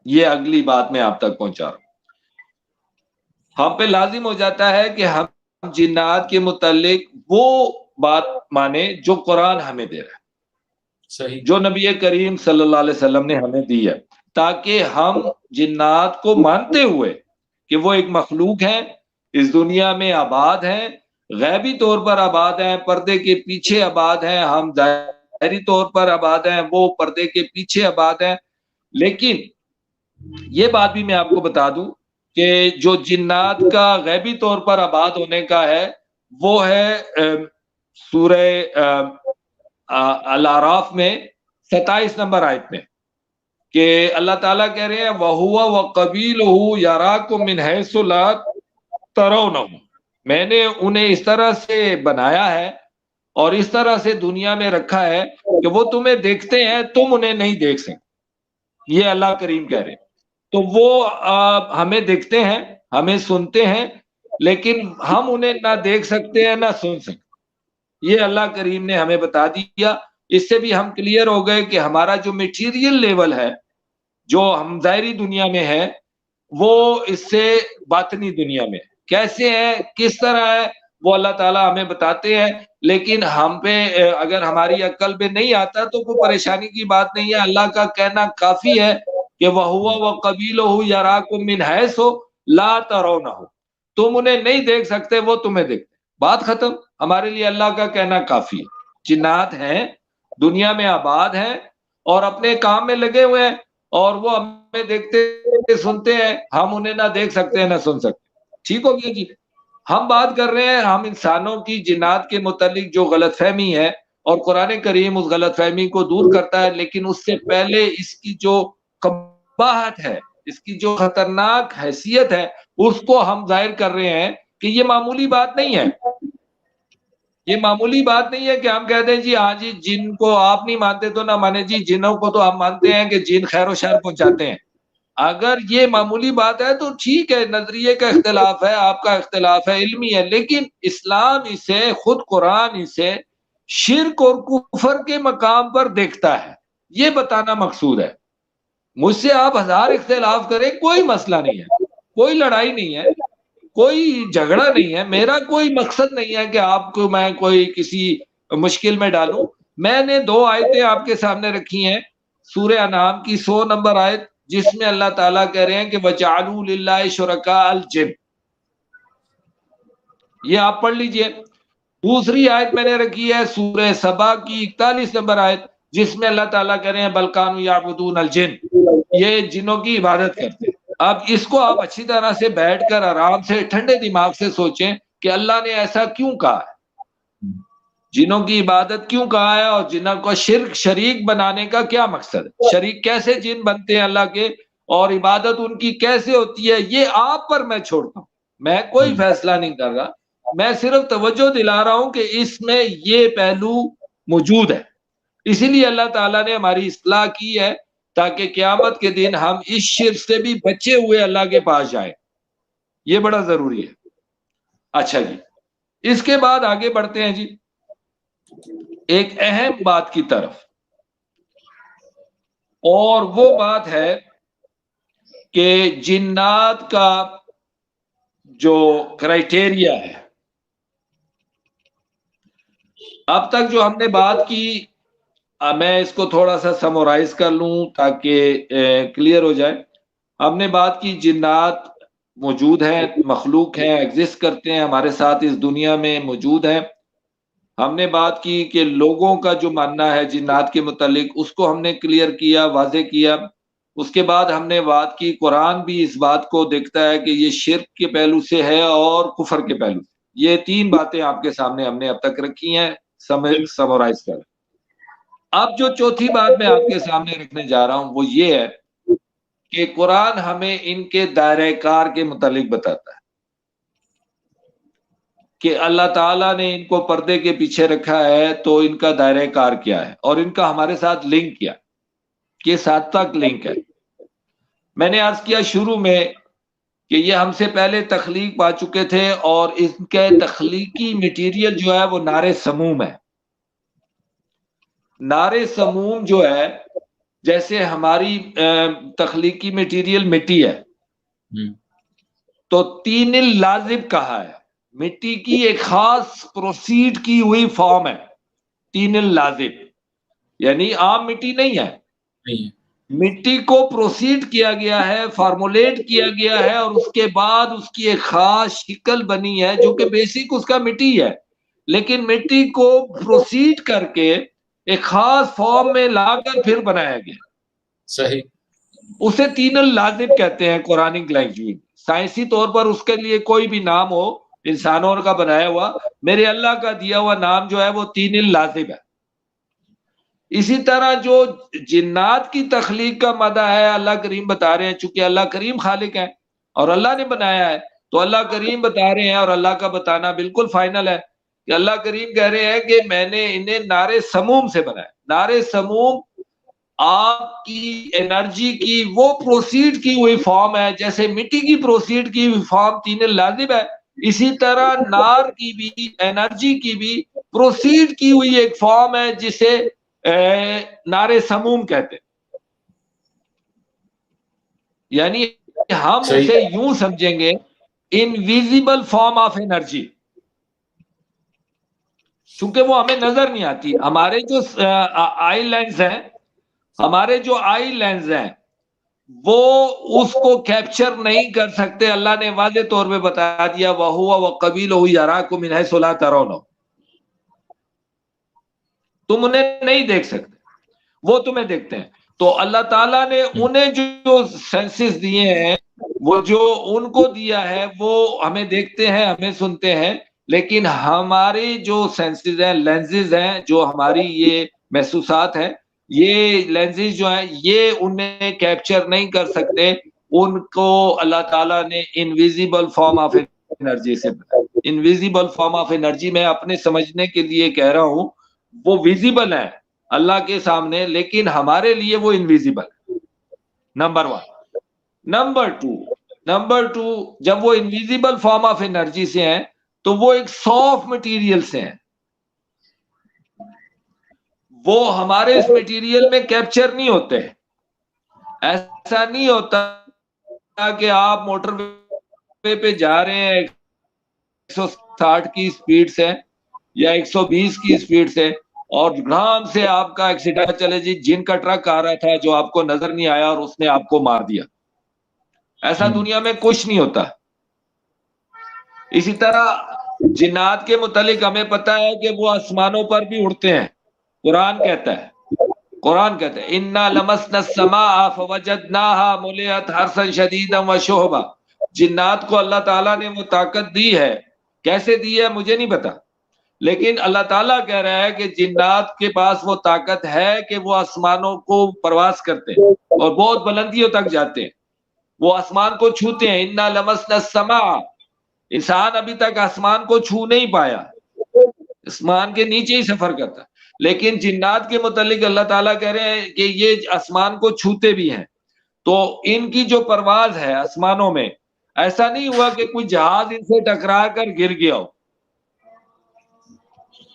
یہ اگلی بات میں آپ تک پہنچا رہا ہوں. ہم پہ لازم ہو جاتا ہے کہ ہم جنات کے متعلق وہ بات مانے جو قرآن ہمیں دے رہا ہے، صحیح، جو نبی کریم صلی اللہ علیہ وسلم نے ہمیں دی ہے، تاکہ ہم جنات کو مانتے ہوئے کہ وہ ایک مخلوق ہیں، اس دنیا میں آباد ہیں، غیبی طور پر آباد ہیں، پردے کے پیچھے آباد ہیں، ہم ظاہری طور پر آباد ہیں، وہ پردے کے پیچھے آباد ہیں. لیکن یہ بات بھی میں آپ کو بتا دوں کہ جو جنات کا غیبی طور پر آباد ہونے کا ہے وہ ہے سورہ الاعراف میں 27 نمبر آیت میں، کہ اللہ تعالیٰ کہہ رہے ہیں وَهُوَ وَقَبِيلُهُ يَرَاكُم مِّنْ حَيْثُ لَا تَرَوْنَهُمْ، میں نے انہیں اس طرح سے بنایا ہے اور اس طرح سے دنیا میں رکھا ہے کہ وہ تمہیں دیکھتے ہیں، تم انہیں نہیں دیکھ سکتے. یہ اللہ کریم کہہ رہے ہیں. تو وہ ہمیں دیکھتے ہیں، ہمیں سنتے ہیں، لیکن ہم انہیں نہ دیکھ سکتے ہیں نہ سن سکتے. یہ اللہ کریم نے ہمیں بتا دیا. اس سے بھی ہم کلیئر ہو گئے کہ ہمارا جو میٹیریل لیول ہے، جو ہم ظاہری دنیا میں ہے، وہ اس سے باطنی دنیا میں کیسے ہے، کس طرح ہے، وہ اللہ تعالیٰ ہمیں بتاتے ہیں. لیکن ہم پہ اگر ہماری عقل پہ نہیں آتا تو کوئی پریشانی کی بات نہیں ہے. اللہ کا کہنا کافی ہے کہ وَهُوَ وَقَبِيلُهُ يَرَاكُم مِّنْ حَيْثُ لَا تَرَوْنَهُ، تم انہیں نہیں دیکھ سکتے، وہ تمہیں دیکھتے. بات ختم. ہمارے لیے اللہ کا کہنا کافی ہے. جنات ہیں، دنیا میں آباد ہیں اور اپنے کام میں لگے ہوئے ہیں، اور وہ ہمیں دیکھتے سنتے ہیں، ہم انہیں نہ دیکھ سکتے ہیں نہ سن سکتے. ٹھیک ہو گیا جی. ہم بات کر رہے ہیں ہم انسانوں کی جنات کے متعلق جو غلط فہمی ہے، اور قرآن کریم اس غلط فہمی کو دور کرتا ہے. لیکن اس سے پہلے اس کی جو قباحت ہے، اس کی جو خطرناک حیثیت ہے، اس کو ہم ظاہر کر رہے ہیں کہ یہ معمولی بات نہیں ہے. یہ معمولی بات نہیں ہے کہ ہم کہتے ہیں جی ہاں جی جن کو آپ نہیں مانتے تو نہ مانے جی، جنوں کو تو ہم مانتے ہیں کہ جن خیر و شر پہنچاتے ہیں. اگر یہ معمولی بات ہے تو ٹھیک ہے، نظریے کا اختلاف ہے، آپ کا اختلاف ہے، علمی ہے. لیکن اسلام اسے، خود قرآن اسے شرک اور کفر کے مقام پر دیکھتا ہے. یہ بتانا مقصود ہے. مجھ سے آپ ہزار اختلاف کریں، کوئی مسئلہ نہیں ہے، کوئی لڑائی نہیں ہے، کوئی جھگڑا نہیں ہے. میرا کوئی مقصد نہیں ہے کہ آپ کو میں کوئی کسی مشکل میں ڈالوں. میں نے 2 آیتیں آپ کے سامنے رکھی ہیں. سورہ انعام کی 100 نمبر آیت جس میں اللہ تعالیٰ کہہ رہے ہیں کہ وَجَعَلُوا لِلَّهِ شُرَكَاءَ الْجِنِّ. یہ آپ پڑھ لیجئے. دوسری آیت میں نے رکھی ہے سورہ سبا کی 41 نمبر آیت، جس میں اللہ تعالیٰ کہہ رہے ہیں بَلْ كَانُوا يَعْبُدُونَ الْجِنَّ، یہ جنوں کی عبادت کرتے ہیں. اب اس کو آپ اچھی طرح سے بیٹھ کر آرام سے ٹھنڈے دماغ سے سوچیں کہ اللہ نے ایسا کیوں کہا ہے، جنوں کی عبادت کیوں کہا ہے، اور جنوں کو شریک بنانے کا کیا مقصد ہے. شریک کیسے جن بنتے ہیں اللہ کے، اور عبادت ان کی کیسے ہوتی ہے، یہ آپ پر میں چھوڑتا ہوں. میں کوئی فیصلہ نہیں کر رہا، میں صرف توجہ دلا رہا ہوں کہ اس میں یہ پہلو موجود ہے. اسی لیے اللہ تعالیٰ نے ہماری اصلاح کی ہے تاکہ قیامت کے دن ہم اس شرک سے بھی بچے ہوئے اللہ کے پاس جائیں. یہ بڑا ضروری ہے. اچھا جی، اس کے بعد آگے بڑھتے ہیں جی ایک اہم بات کی طرف، اور وہ بات ہے کہ جنات کا جو کرائٹیریا ہے. اب تک جو ہم نے بات کی، میں اس کو تھوڑا سا سمورائز کر لوں تاکہ کلیئر ہو جائے. ہم نے بات کی جنات موجود ہیں، مخلوق ہیں، ایگزسٹ کرتے ہیں، ہمارے ساتھ اس دنیا میں موجود ہیں. ہم نے بات کی کہ لوگوں کا جو ماننا ہے جنات کے متعلق، اس کو ہم نے کلیئر کیا، واضح کیا. اس کے بعد ہم نے بات کی قرآن بھی اس بات کو دیکھتا ہے کہ یہ شرک کے پہلو سے ہے اور کفر کے پہلو سے. یہ تین باتیں آپ کے سامنے ہم نے اب تک رکھی ہیں سمورائز کر. اب جو چوتھی بات میں آپ کے سامنے رکھنے جا رہا ہوں وہ یہ ہے کہ قرآن ہمیں ان کے دائرہ کار کے متعلق بتاتا ہے کہ اللہ تعالیٰ نے ان کو پردے کے پیچھے رکھا ہے تو ان کا دائرہ کار کیا ہے، اور ان کا ہمارے ساتھ لنک کیا، کہ ساتھ تک لنک ہے. میں نے عرض کیا شروع میں کہ یہ ہم سے پہلے تخلیق پا چکے تھے، اور ان کے تخلیقی میٹیریل جو ہے وہ نار سموم ہے. نار سموم جو ہے، جیسے ہماری تخلیقی میٹیریل مٹی ہے، تو تین اللازب کہا ہے. مٹی کی ایک خاص پروسیڈ کی ہوئی فارم ہے تین اللازب، یعنی عام مٹی نہیں ہے. مٹی کو پروسیڈ کیا گیا ہے، فارمولیٹ کیا گیا ہے، اور اس کے بعد اس کی ایک خاص شکل بنی ہے جو کہ بیسک اس کا مٹی ہے، لیکن مٹی کو پروسیڈ کر کے ایک خاص فارم میں لا کر پھر بنایا گیا. صحیح، اسے تین اللازب کہتے ہیں قرآنک لینگویج. سائنسی طور پر اس کے لیے کوئی بھی نام ہو انسانوں کا بنایا ہوا، میرے اللہ کا دیا ہوا نام جو ہے وہ تین اللازب ہے. اسی طرح جو جنات کی تخلیق کا مدہ ہے، اللہ کریم بتا رہے ہیں، چونکہ اللہ کریم خالق ہے اور اللہ نے بنایا ہے، تو اللہ کریم بتا رہے ہیں، اور اللہ کا بتانا بالکل فائنل ہے کہ اللہ کریم کہہ رہے ہیں کہ میں نے انہیں نار سموم سے بنایا. نار سموم آپ کی انرجی کی وہ پروسیڈ کی ہوئی فارم ہے، جیسے مٹی کی پروسیڈ کی ہوئی فارم تین اللازب ہے، اسی طرح نار کی بھی، انرجی کی بھی پروسیڈ کی ہوئی ایک فارم ہے جسے نار سموم کہتے ہیں. یعنی ہم اسے یوں سمجھیں گے انویزیبل فارم آف انرجی، چونکہ وہ ہمیں نظر نہیں آتی. ہمارے جو آئی لینز ہیں، وہ اس کو کیپچر نہیں کر سکتے. اللہ نے واضح طور پہ بتا دیا وَهُوَ وَقَبِيلُهُ يَرَاكُم مِّنْ حَيْثُ لَا تَرَوْنَهُم، تم انہیں نہیں دیکھ سکتے، وہ تمہیں دیکھتے ہیں. تو اللہ تعالیٰ نے انہیں جو سینسز دیے ہیں، وہ جو ان کو دیا ہے، وہ ہمیں دیکھتے ہیں، ہمیں سنتے ہیں، لیکن ہماری جو سینسز ہیں، لینزز ہیں، جو ہماری یہ محسوسات ہیں، یہ لینزز جو ہیں یہ انہیں کیپچر نہیں کر سکتے. ان کو اللہ تعالیٰ نے انویزیبل فارم آف انرجی سے بنایا. انویزیبل فارم آف انرجی میں اپنے سمجھنے کے لیے کہہ رہا ہوں، وہ ویزیبل ہے اللہ کے سامنے، لیکن ہمارے لیے وہ انویزیبل ہے. نمبر 1. نمبر 2، جب وہ انویزیبل فارم آف انرجی سے ہیں تو وہ ایک سافٹ مٹیریل سے ہیں، وہ ہمارے اس مٹیریل میں کیپچر نہیں ہوتے. ایسا نہیں ہوتا کہ آپ موٹر وے پہ جا رہے ہیں 160 کی سپیڈ سے یا 120 کی سپیڈ سے، اور گرام سے آپ کا ایکسیڈنٹ چلے جی جن کا ٹرک آ رہا تھا جو آپ کو نظر نہیں آیا اور اس نے آپ کو مار دیا. ایسا دنیا میں کچھ نہیں ہوتا. اسی طرح جنات کے متعلق ہمیں پتا ہے کہ وہ آسمانوں پر بھی اڑتے ہیں. قرآن کہتا ہے انا لمسنا السماء فوجدناها ملئت حرسا شدیدا وشہبا. جنات کو اللہ تعالیٰ نے وہ طاقت دی ہے. کیسے دی ہے مجھے نہیں پتا, لیکن اللہ تعالیٰ کہہ رہا ہے کہ جنات کے پاس وہ طاقت ہے کہ وہ آسمانوں کو پرواز کرتے ہیں اور بہت بلندیوں تک جاتے ہیں, وہ آسمان کو چھوتے ہیں. انا لمسنا السماء, انسان ابھی تک آسمان کو چھو نہیں پایا, آسمان کے نیچے ہی سفر کرتا, لیکن جنات کے متعلق اللہ تعالیٰ کہہ رہے ہیں کہ یہ آسمان کو چھوتے بھی ہیں. تو ان کی جو پرواز ہے آسمانوں میں, ایسا نہیں ہوا کہ کوئی جہاز ان سے ٹکرا کر گر گیا ہو.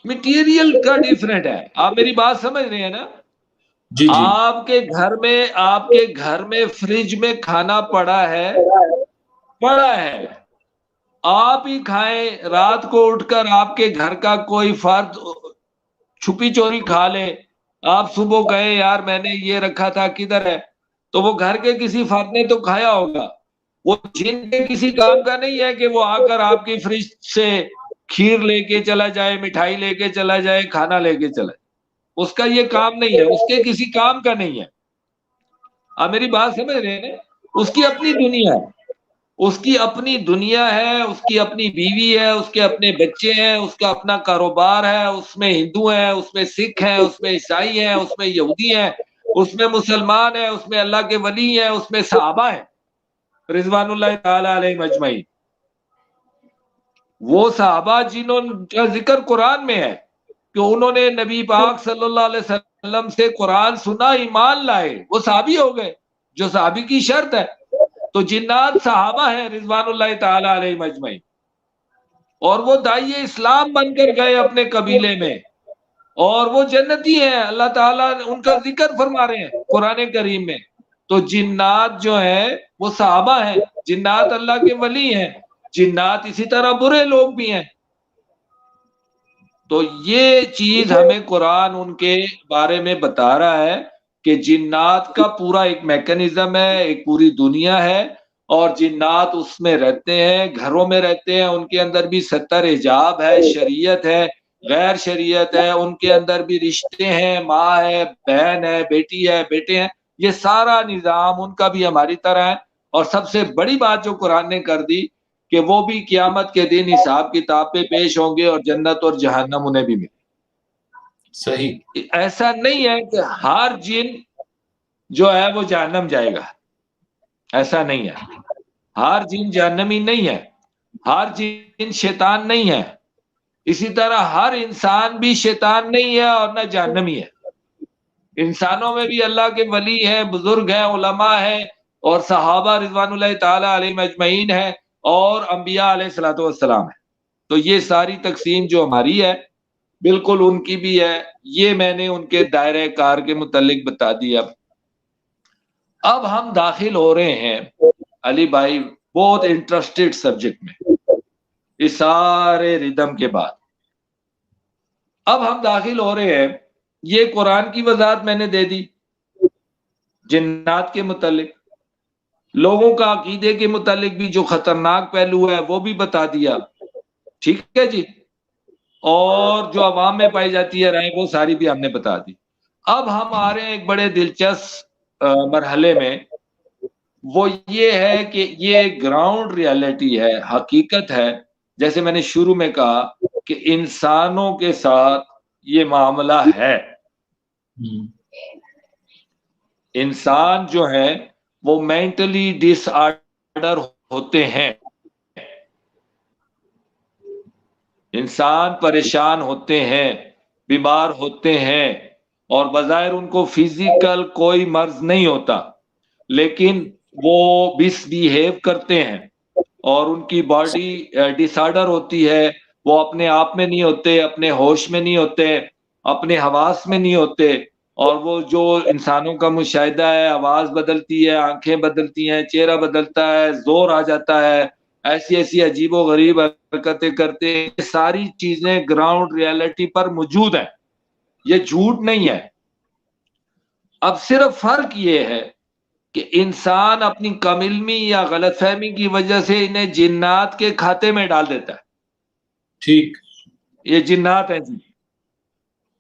مٹیریل کا ڈیفرنٹ ہے. آپ میری بات سمجھ رہے ہیں نا؟ جی جی. آپ کے گھر میں فریج میں کھانا پڑا ہے, آپ ہی کھائیں, رات کو اٹھ کر آپ کے گھر کا کوئی فرد چھپی چوری کھا لے, آپ صبح کہیں یار میں نے یہ رکھا تھا کدھر ہے, تو وہ گھر کے کسی فرد نے تو کھایا ہوگا. وہ جن کے کسی کام کا نہیں ہے کہ وہ آ کر آپ کی فریج سے کھیر لے کے چلا جائے, مٹھائی لے کے چلا جائے, کھانا لے کے چلا جائے. اس کا یہ کام نہیں ہے, اس کے کسی کام کا نہیں ہے. آپ میری بات سمجھ رہے ہیں؟ اس کی اپنی دنیا ہے, اس کی اپنی دنیا ہے, اس کی اپنی بیوی ہے, اس کے اپنے بچے ہیں, اس کا اپنا کاروبار ہے, اس میں ہندو ہیں, اس میں سکھ ہیں, اس میں عیسائی ہیں, اس میں یہودی ہیں, اس میں مسلمان ہیں, اس میں اللہ کے ولی ہیں, اس میں صحابہ ہیں رضوان اللہ تعالی علیہ مجمعین. وہ صحابہ جنہوں کا ذکر قرآن میں ہے کہ انہوں نے نبی پاک صلی اللہ علیہ وسلم سے قرآن سنا, ایمان لائے, وہ صحابی ہو گئے, جو صحابی کی شرط ہے. تو جنات صحابہ ہیں رضوان اللہ تعالی علیہ مجمعین, اور وہ داعی اسلام بن کر گئے اپنے قبیلے میں, اور وہ جنتی ہیں. اللہ تعالیٰ ان کا ذکر فرما رہے ہیں قرآن کریم میں. تو جنات جو ہیں وہ صحابہ ہیں, جنات اللہ کے ولی ہیں, جنات اسی طرح برے لوگ بھی ہیں. تو یہ چیز ہمیں قرآن ان کے بارے میں بتا رہا ہے کہ جنات کا پورا ایک میکانزم ہے, ایک پوری دنیا ہے, اور جنات اس میں رہتے ہیں, گھروں میں رہتے ہیں, ان کے اندر بھی 70 حجاب ہے, شریعت ہے, غیر شریعت ہے, ان کے اندر بھی رشتے ہیں, ماں ہے, بہن ہے, بیٹی ہے, بیٹے ہیں. یہ سارا نظام ان کا بھی ہماری طرح ہے. اور سب سے بڑی بات جو قرآن نے کر دی کہ وہ بھی قیامت کے دن حساب کتاب پہ پیش ہوں گے, اور جنت اور جہنم انہیں بھی ملے. صحیح. ایسا نہیں ہے کہ ہر جن جو ہے وہ جہنم جائے گا, ایسا نہیں ہے. ہر جن جہنمی نہیں ہے, ہر جن شیطان نہیں ہے, اسی طرح ہر انسان بھی شیطان نہیں ہے اور نہ جہنمی ہے. انسانوں میں بھی اللہ کے ولی ہیں, بزرگ ہیں, علماء ہیں, اور صحابہ رضوان اللہ تعالی علیہ مجمعین ہیں, اور انبیاء علیہ الصلوۃ والسلام ہیں. تو یہ ساری تقسیم جو ہماری ہے بالکل ان کی بھی ہے. یہ میں نے ان کے دائرہ کار کے متعلق بتا دیا. اب ہم داخل ہو رہے ہیں علی بھائی بہت انٹرسٹڈ سبجیکٹ میں, اس سارے ردم کے بعد اب ہم داخل ہو رہے ہیں. یہ قرآن کی وضاحت میں نے دے دی جنات کے متعلق, لوگوں کا عقیدے کے متعلق بھی جو خطرناک پہلو ہے وہ بھی بتا دیا, ٹھیک ہے جی, اور جو عوام میں پائی جاتی ہے رائے وہ ساری بھی ہم نے بتا دی. اب ہم آ رہے ہیں ایک بڑے دلچسپ مرحلے میں, وہ یہ ہے کہ یہ گراؤنڈ ریالٹی ہے, حقیقت ہے. جیسے میں نے شروع میں کہا کہ انسانوں کے ساتھ یہ معاملہ ہے. انسان جو ہے وہ مینٹلی ڈس آرڈر ہوتے ہیں, انسان پریشان ہوتے ہیں, بیمار ہوتے ہیں, اور بظاہر ان کو فزیکل کوئی مرض نہیں ہوتا, لیکن وہ مس بیہیو کرتے ہیں, اور ان کی باڈی ڈس آرڈر ہوتی ہے. وہ اپنے آپ میں نہیں ہوتے, اپنے ہوش میں نہیں ہوتے, اپنے حواس میں نہیں ہوتے, اور وہ جو انسانوں کا مشاہدہ ہے, آواز بدلتی ہے, آنکھیں بدلتی ہیں, چہرہ بدلتا ہے, زور آ جاتا ہے, ایسی ایسی عجیب و غریب حرکتیں کرتے ہیں. ساری چیزیں گراؤنڈ ریالٹی پر موجود ہیں. یہ جھوٹ نہیں ہے. اب صرف فرق یہ ہے کہ انسان اپنی کم علمی یا غلط فہمی کی وجہ سے انہیں جنات کے کھاتے میں ڈال دیتا ہے. ٹھیک, یہ جنات ہیں جی.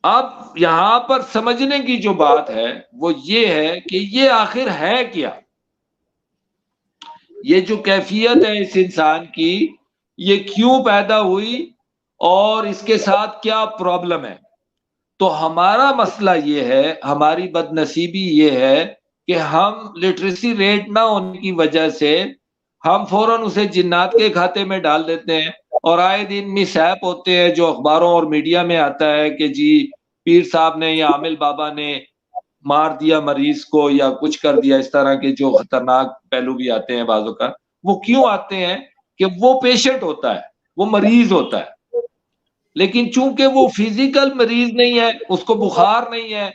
اب یہاں پر سمجھنے کی جو بات ہے وہ یہ ہے کہ یہ آخر ہے کیا, یہ جو کیفیت ہے اس انسان کی یہ کیوں پیدا ہوئی اور اس کے ساتھ کیا پرابلم ہے. تو ہمارا مسئلہ یہ ہے, ہماری بد نصیبی یہ ہے کہ ہم لٹریسی ریٹ نہ ہونے کی وجہ سے ہم فوراً اسے جنات کے کھاتے میں ڈال دیتے ہیں, اور آئے دن مس ایپ ہوتے ہیں جو اخباروں اور میڈیا میں آتا ہے کہ جی پیر صاحب نے یا عامل بابا نے مار دیا مریض کو یا کچھ کر دیا. اس طرح کے جو خطرناک پہلو بھی آتے ہیں بعضوں کا. وہ کیوں آتے ہیں کہ وہ پیشنٹ ہوتا ہے, وہ مریض ہوتا ہے, لیکن چونکہ وہ فزیکل مریض نہیں ہے, اس کو بخار نہیں ہے,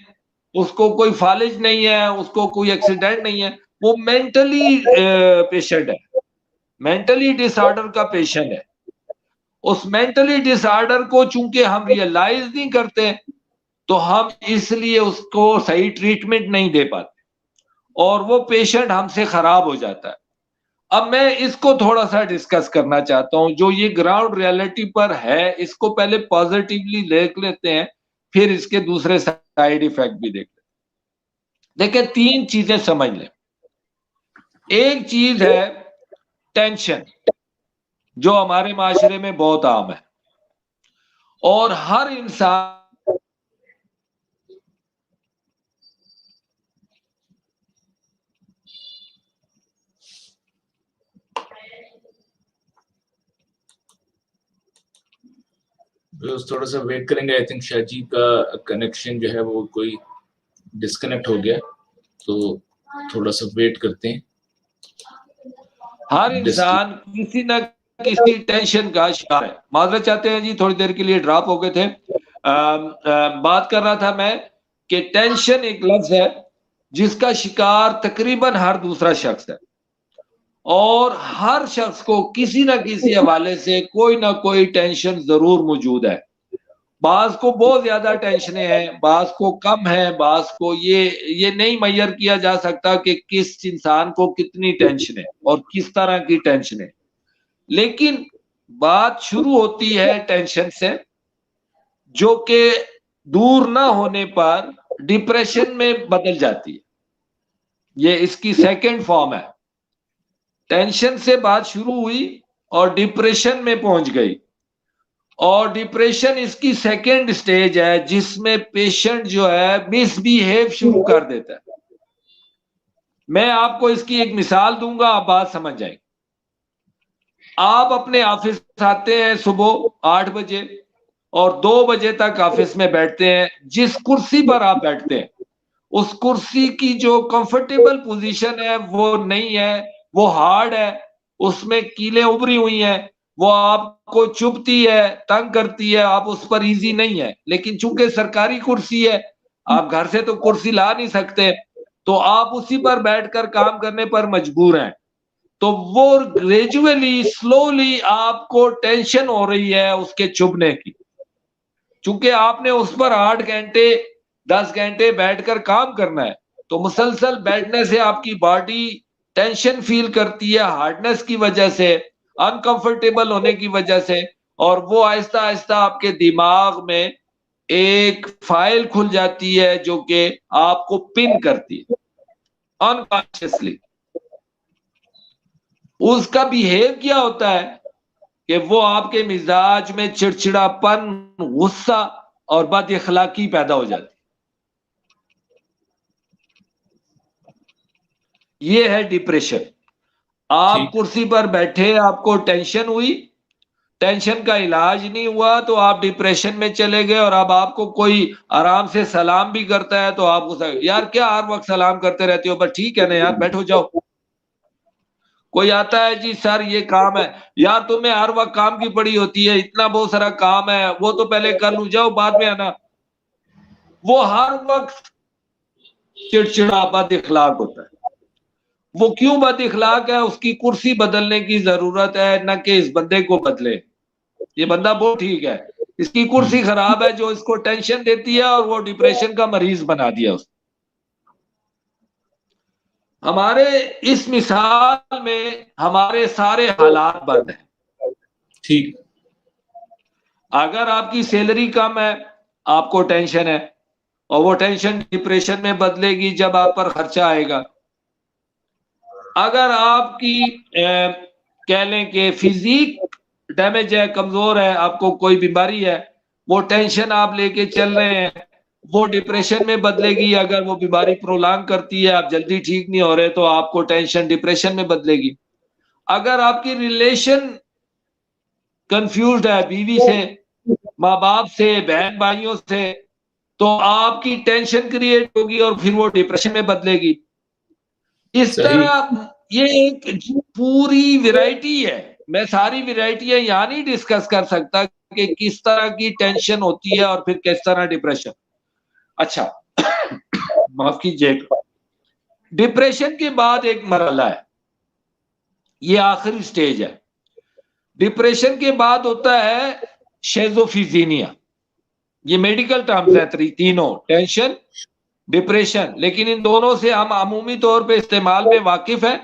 اس کو کوئی فالج نہیں ہے, اس کو کوئی ایکسیڈنٹ نہیں ہے, وہ مینٹلی پیشنٹ ہے, مینٹلی ڈس آرڈر کا پیشنٹ ہے. اس مینٹلی ڈس آرڈر کو چونکہ ہم ریئلائز نہیں کرتے تو ہم اس لیے اس کو صحیح ٹریٹمنٹ نہیں دے پاتے اور وہ پیشنٹ ہم سے خراب ہو جاتا ہے. اب میں اس کو تھوڑا سا ڈسکس کرنا چاہتا ہوں, جو یہ گراؤنڈ ریالٹی پر ہے اس کو پہلے پازیٹیولی دیکھ لیتے ہیں, پھر اس کے دوسرے سائیڈ ایفیکٹ بھی دیکھ لیتے ہیں. دیکھیں 3 چیزیں سمجھ لیں. ایک چیز ہے ٹینشن, جو ہمارے معاشرے میں بہت عام ہے اور ہر انسان تھوڑا سا ویٹ کریں گے. آئی تھنک شاجی کا کنیکشن جو ہے وہ کوئی ڈسکنیکٹ ہو گیا, تو تھوڑا سا ویٹ کرتے ہیں. ہر انسان کسی نہ کسی ٹینشن کا شکار ہے. معذرت چاہتے ہیں جی, تھوڑی دیر کے لیے ڈراپ ہو گئے تھے. بات کر رہا تھا میں کہ ٹینشن ایک لفظ ہے جس کا شکار تقریباً ہر دوسرا شخص ہے, اور ہر شخص کو کسی نہ کسی حوالے سے کوئی نہ کوئی ٹینشن ضرور موجود ہے. بعض کو بہت زیادہ ٹینشنیں ہیں, بعض کو کم ہیں, بعض کو یہ نہیں میئر کیا جا سکتا کہ کس انسان کو کتنی ٹینشن ہے اور کس طرح کی ٹینشن ہے. لیکن بات شروع ہوتی ہے ٹینشن سے, جو کہ دور نہ ہونے پر ڈپریشن میں بدل جاتی ہے. یہ اس کی سیکنڈ فارم ہے. ٹینشن سے بات شروع ہوئی اور ڈپریشن میں پہنچ گئی, اور ڈپریشن اس کی سیکنڈ سٹیج ہے جس میں پیشنٹ جو ہے مس بیہیو شروع کر دیتا ہے. میں آپ کو اس کی ایک مثال دوں گا, آپ بات سمجھ جائیں. آپ اپنے آفس آتے ہیں صبح 8 بجے اور 2 بجے تک آفس میں بیٹھتے ہیں. جس کرسی پر آپ بیٹھتے ہیں اس کرسی کی جو کمفرٹیبل پوزیشن ہے وہ نہیں ہے, وہ ہارڈ ہے, اس میں کیلیں ابری ہوئی ہیں, وہ آپ کو چبھتی ہے, تنگ کرتی ہے, آپ اس پر ایزی نہیں ہے. لیکن چونکہ سرکاری کرسی ہے, آپ گھر سے تو کرسی لا نہیں سکتے, تو آپ اسی پر بیٹھ کر کام کرنے پر مجبور ہیں. تو وہ گریجولی سلولی آپ کو ٹینشن ہو رہی ہے اس کے چبھنے کی, چونکہ آپ نے اس پر 8 گھنٹے 10 گھنٹے بیٹھ کر کام کرنا ہے. تو مسلسل بیٹھنے سے آپ کی باڈی ٹینشن فیل کرتی ہے, ہارڈنس کی وجہ سے, انکمفرٹیبل ہونے کی وجہ سے, اور وہ آہستہ آہستہ آپ کے دماغ میں ایک فائل کھل جاتی ہے جو کہ آپ کو پن کرتی ہے انکانشیسلی. اس کا بیہیو کیا ہوتا ہے کہ وہ آپ کے مزاج میں چڑچڑاپن, غصہ اور بد اخلاقی پیدا ہو جاتی. یہ ہے ڈپریشن. آپ کرسی پر بیٹھے, آپ کو ٹینشن ہوئی, ٹینشن کا علاج نہیں ہوا تو آپ ڈپریشن میں چلے گئے, اور اب آپ کو کوئی آرام سے سلام بھی کرتا ہے تو آپ کو یار کیا ہر وقت سلام کرتے رہتے ہو, بس ٹھیک ہے نا یار بیٹھو جاؤ. کوئی آتا ہے جی سر یہ کام ہے, یار تمہیں ہر وقت کام کی پڑی ہوتی ہے, اتنا بہت سارا کام ہے, وہ تو پہلے کر لوں, جاؤ بعد میں آنا. وہ ہر وقت چڑچڑا بد اخلاق ہوتا ہے. وہ کیوں بد اخلاق ہے؟ اس کی کرسی بدلنے کی ضرورت ہے, نہ کہ اس بندے کو بدلے. یہ بندہ بہت ٹھیک ہے اس کی کرسی خراب ہے جو اس کو ٹینشن دیتی ہے اور وہ ڈپریشن کا مریض بنا دیا اس. ہمارے اس مثال میں ہمارے سارے حالات بند ہیں. ٹھیک. اگر آپ کی سیلری کم ہے آپ کو ٹینشن ہے اور وہ ٹینشن ڈپریشن میں بدلے گی جب آپ پر خرچہ آئے گا. اگر آپ کی کہہ لیں کہ فزیک ڈیمیج ہے، کمزور ہے، آپ کو کوئی بیماری ہے، وہ ٹینشن آپ لے کے چل رہے ہیں، وہ ڈپریشن میں بدلے گی. اگر وہ بیماری پرولانگ کرتی ہے، آپ جلدی ٹھیک نہیں ہو رہے، تو آپ کو ٹینشن ڈپریشن میں بدلے گی. اگر آپ کی ریلیشن کنفیوزڈ ہے بیوی سے، ماں باپ سے، بہن بھائیوں سے، تو آپ کی ٹینشن کریٹ ہوگی اور پھر وہ ڈپریشن میں بدلے گی. اس طرح یہ ایک پوری ویرائٹی ہے. میں ساری ویرائٹیاں یہاں نہیں ڈسکس کر سکتا کہ کس طرح کی ٹینشن ہوتی ہے اور پھر کس طرح ڈپریشن. اچھا معاف کیجیے، ڈپریشن کے بعد ایک مرحلہ ہے، یہ آخری سٹیج ہے. ڈپریشن کے بعد ہوتا ہے شیزوفیزینیا. یہ میڈیکل ٹرمز ہے تینوں، ٹینشن، ڈپریشن، لیکن ان دونوں سے ہم عمومی طور پہ استعمال میں واقف ہیں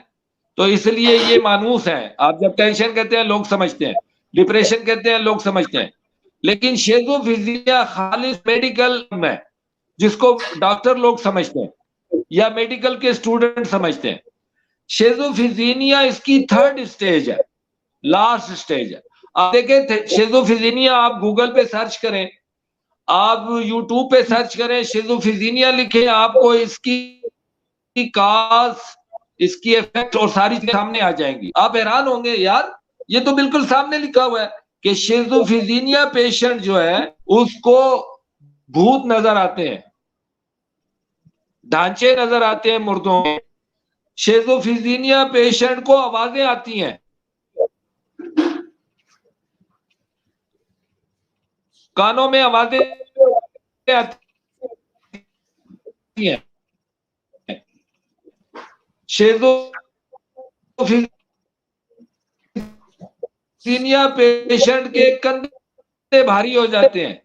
تو اس لیے یہ مانوس ہیں. آپ جب ٹینشن کہتے ہیں لوگ سمجھتے ہیں، ڈپریشن کہتے ہیں لوگ سمجھتے ہیں، لیکن شیزوفیزینیا خالص میڈیکل میں جس کو ڈاکٹر لوگ سمجھتے ہیں یا میڈیکل کے اسٹوڈنٹ سمجھتے ہیں. شیزوفیزینیا اس کی تھرڈ سٹیج ہے، لاسٹ سٹیج ہے. آپ دیکھیں شیزوفیزینیا، آپ گوگل پہ سرچ کریں، آپ یوٹیوب پہ سرچ کریں، شیزوفیزینیا لکھیں، آپ کو اس کی کاز، اس کی ایفیکٹ اور ساری چیزیں سامنے آ جائیں گی. آپ حیران ہوں گے یار یہ تو بالکل سامنے لکھا ہوا ہے کہ شیزوفیزینیا پیشنٹ جو ہے اس کو بھوت نظر آتے ہیں، ڈھانچے نظر آتے ہیں مردوں میں. شیزوفیزینیا پیشنٹ کو آوازیں آتی ہیں، کانوں میں آوازیں آتی ہیں. شیزوفیزینیا پیشنٹ کے کندھے بھاری ہو جاتے ہیں.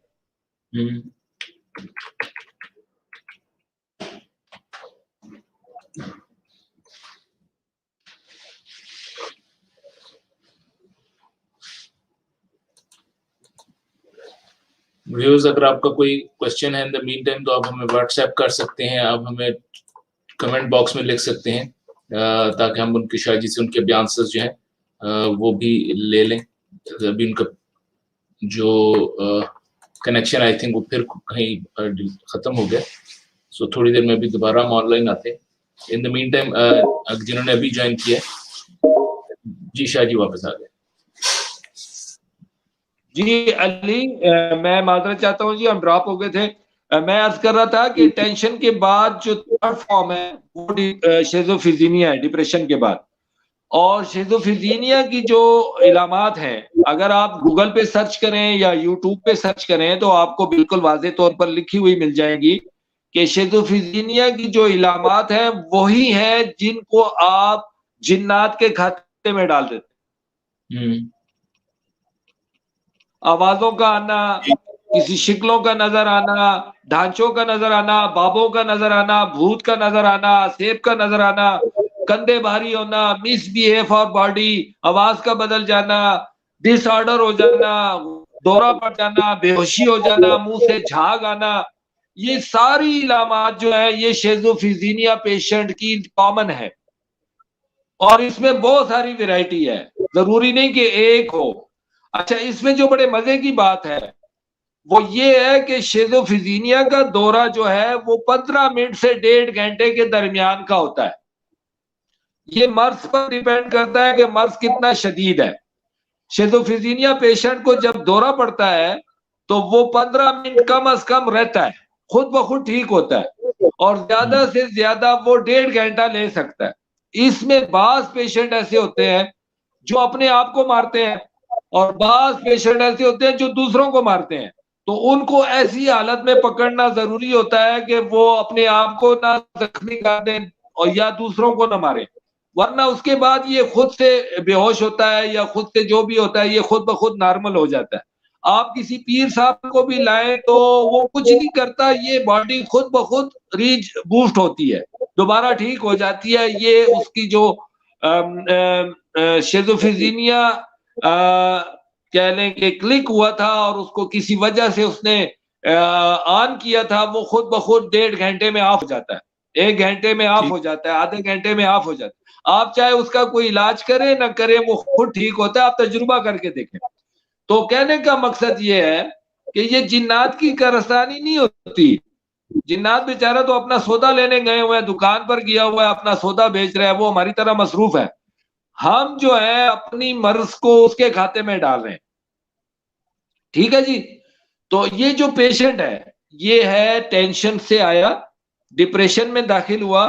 ویوز اگر آپ کا کوئی کوشچن ہے ان دا مین ٹائم تو آپ ہمیں واٹس ایپ کر سکتے ہیں، آپ ہمیں کمنٹ باکس میں لکھ سکتے ہیں تاکہ ہم ان کی شاید سے ان کے بھی آنسرز جو ہیں وہ بھی لے لیں. ابھی ان کا جو کنیکشن آئی تھنک وہ پھر کہیں ختم ہو گیا، سو تھوڑی دیر میں بھی دوبارہ ہم آن لائن آتے ہیں. ان دا مین ٹائم جنہوں نے ابھی جوائن کیا ہے، جی شاہ جی واپس آ گئے. جی علی، میں معذرت چاہتا ہوں جی، ہم ڈراپ ہو گئے تھے. میں عرض کر رہا تھا کہ ٹینشن کے بعد جو تھرڈ فارم ہے وہ شیزوفیزینیا ہے، ڈپریشن کے بعد. اور شیزوفیزینیا کی جو علامات ہیں اگر آپ گوگل پہ سرچ کریں یا یوٹیوب پہ سرچ کریں تو آپ کو بالکل واضح طور پر لکھی ہوئی مل جائیں گی کہ شیزوفیزینیا کی جو علامات ہیں وہی ہیں جن کو آپ جنات کے کھاتے میں ڈال دیتے. آوازوں کا آنا، کسی شکلوں کا نظر آنا، ڈھانچوں کا نظر آنا، بابوں کا نظر آنا، بھوت کا نظر آنا، سیب کا نظر آنا، کندھے بھاری ہونا، مس بیہیو آف باڈی، آواز کا بدل جانا، ڈس آرڈر ہو جانا، دورہ پڑ جانا، بے ہوشی ہو جانا، منہ سے جھاگ آنا، یہ ساری علامات جو ہے یہ شیزوفیزینیا پیشنٹ کی کامن ہے. اور اس میں بہت ساری ویرائٹی ہے، ضروری نہیں کہ ایک ہو. اچھا، اس میں جو بڑے مزے کی بات ہے وہ یہ ہے کہ شیزوفیزینیا کا دورہ جو ہے وہ 15 منٹ سے 1.5 گھنٹے کے درمیان کا ہوتا ہے. یہ مرض پر ڈیپینڈ کرتا ہے کہ مرض کتنا شدید ہے. شیزوفیزینیا پیشنٹ کو جب دورہ پڑتا ہے تو وہ 15 منٹ کم از کم رہتا ہے، خود بخود ٹھیک ہوتا ہے، اور زیادہ سے زیادہ وہ 1.5 گھنٹہ لے سکتا ہے. اس میں بعض پیشنٹ ایسے ہوتے ہیں جو اپنے آپ کو مارتے ہیں اور بعض پیشنٹ ایسے ہوتے ہیں جو دوسروں کو مارتے ہیں. تو ان کو ایسی حالت میں پکڑنا ضروری ہوتا ہے کہ وہ اپنے آپ کو نہ زخمی کر دیں اور یا دوسروں کو نہ مارے، ورنہ اس کے بعد یہ خود سے بے ہوش ہوتا ہے یا خود سے جو بھی ہوتا ہے یہ خود بخود نارمل ہو جاتا ہے. آپ کسی پیر صاحب کو بھی لائیں تو وہ کچھ نہیں کرتا، یہ باڈی خود بخود ریچ بوسٹ ہوتی ہے، دوبارہ ٹھیک ہو جاتی ہے. یہ اس کی جو شیزوفرینیا کہہ لیں کہ کلک ہوا تھا اور اس کو کسی وجہ سے اس نے آن کیا تھا، وہ خود بخود 1.5 گھنٹے میں آف ہو جاتا ہے، 1 گھنٹے میں آف ہو جاتا ہے، آدھے گھنٹے میں آف ہو جاتا ہے. آپ چاہے اس کا کوئی علاج کریں نہ کریں وہ خود ٹھیک ہوتا ہے، آپ تجربہ کر کے دیکھیں. تو کہنے کا مقصد یہ ہے کہ یہ جنات کی کارستانی نہیں ہوتی. جنات بیچارہ تو اپنا سودا لینے گئے ہوئے ہیں، دکان پر گیا ہوا ہے، اپنا سودا بیچ رہا ہے، وہ ہماری طرح مصروف ہے. ہم جو ہے اپنی مرض کو اس کے کھاتے میں ڈال رہے ہیں. ٹھیک ہے جی. تو یہ جو پیشنٹ ہے یہ ہے ٹینشن سے آیا، ڈپریشن میں داخل ہوا،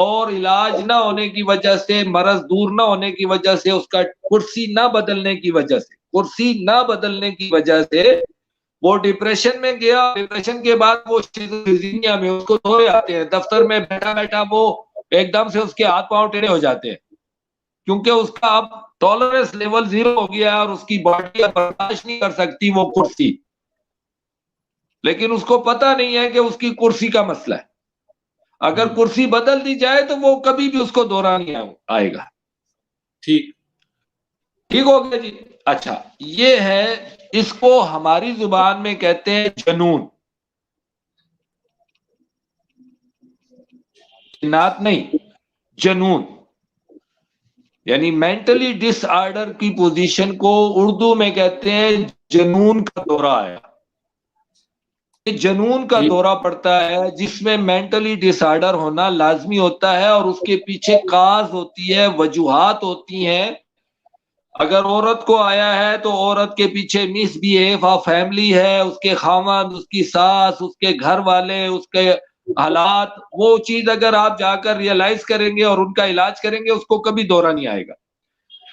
اور علاج نہ ہونے کی وجہ سے، مرض دور نہ ہونے کی وجہ سے، اس کا کرسی نہ بدلنے کی وجہ سے، کرسی نہ بدلنے کی وجہ سے وہ ڈپریشن میں گیا. ڈپریشن کے بعد وہ شیزوفرینیا میں اس کو دھوئے آتے ہیں، دفتر میں بیٹھا بیٹھا وہ ایک دم سے اس کے ہاتھ پاؤں ٹیڑھے ہو جاتے ہیں، کیونکہ اس کا اب ٹالرنس لیول 0 ہو گیا ہے اور اس کی باڈی اب برداشت نہیں کر سکتی وہ کرسی. لیکن اس کو پتہ نہیں ہے کہ اس کی کرسی کا مسئلہ ہے. اگر کرسی بدل دی جائے تو وہ کبھی بھی اس کو دورہ نہیں آئے گا. ٹھیک ہو گیا جی. اچھا، یہ ہے، اس کو ہماری زبان میں کہتے ہیں جنون. جنات نہیں، جنون، یعنی مینٹلی ڈس آرڈر کی پوزیشن کو اردو میں کہتے ہیں جنون کا دورہ آیا. جنون کا دورہ پڑتا ہے جس میں مینٹلی ڈس آرڈر ہونا لازمی ہوتا ہے، اور اس کے پیچھے کاز ہوتی ہے، وجوہات ہوتی ہیں. اگر عورت کو آیا ہے تو عورت کے پیچھے مس بیہیو آف فیملی ہے، اس کے خاوند، اس کی ساس، اس کے گھر والے، اس کے حالات. وہ چیز اگر آپ جا کر ریئلائز کریں گے اور ان کا علاج کریں گے، اس کو کبھی دورہ نہیں آئے گا.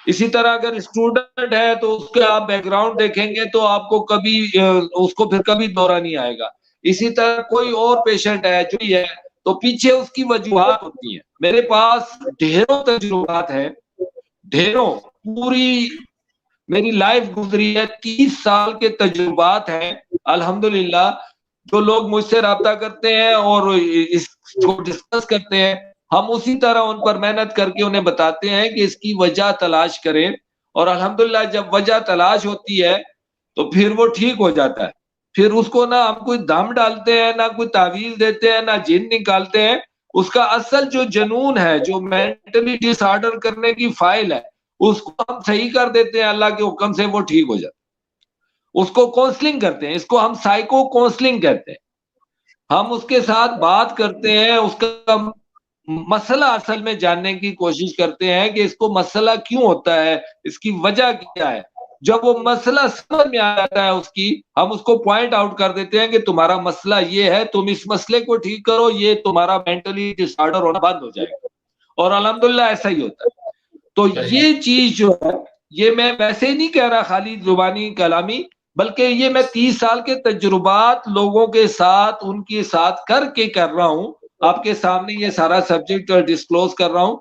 اسی طرح اگر اسٹوڈنٹ ہے تو اس کے آپ بیک گراؤنڈ دیکھیں گے تو آپ کو کبھی اس کو پھر کبھی دورہ نہیں آئے گا. اسی طرح کوئی اور پیشنٹ ہے جو ہے تو پیچھے اس کی وجوہات ہوتی ہیں. میرے پاس ڈھیروں تجربات ہیں، ڈھیروں، پوری میری لائف گزری ہے، 30 سال کے تجربات ہیں الحمدللہ. جو لوگ مجھ سے رابطہ کرتے ہیں اور اس کو ڈسکس کرتے ہیں، ہم اسی طرح ان پر محنت کر کے انہیں بتاتے ہیں کہ اس کی وجہ تلاش کریں، اور الحمدللہ جب وجہ تلاش ہوتی ہے تو پھر وہ ٹھیک ہو جاتا ہے. پھر اس کو نہ ہم کوئی دم ڈالتے ہیں، نہ کوئی تعویذ دیتے ہیں، نہ جن نکالتے ہیں. اس کا اصل جو جنون ہے، جو مینٹلی ڈس آرڈر کرنے کی فائل ہے، اس کو ہم صحیح کر دیتے ہیں اللہ کے حکم سے، وہ ٹھیک ہو جاتا ہے. اس کو کونسلنگ کرتے ہیں، اس کو ہم سائیکو کونسلنگ کہتے ہیں. ہم اس کے ساتھ بات کرتے ہیں، اس کا مسئلہ اصل میں جاننے کی کوشش کرتے ہیں کہ اس کو مسئلہ کیوں ہوتا ہے، اس کی وجہ کیا ہے. جب وہ مسئلہ سمجھ میں آ جاتا ہے اس کی، ہم اس کو پوائنٹ آؤٹ کر دیتے ہیں کہ تمہارا مسئلہ یہ ہے، تم اس مسئلے کو ٹھیک کرو، یہ تمہارا مینٹلی ڈس آرڈر ہونا بند ہو جائے گا. اور الحمدللہ ایسا ہی ہوتا ہے. تو یہ چیز جو ہے، یہ میں ویسے ہی نہیں کہہ رہا خالی زبانی کلامی، بلکہ یہ میں 30 سال کے تجربات لوگوں کے ساتھ، ان کے ساتھ کر کے کر رہا ہوں. آپ کے سامنے یہ سارا سبجیکٹ ڈسکلوز کر رہا ہوں.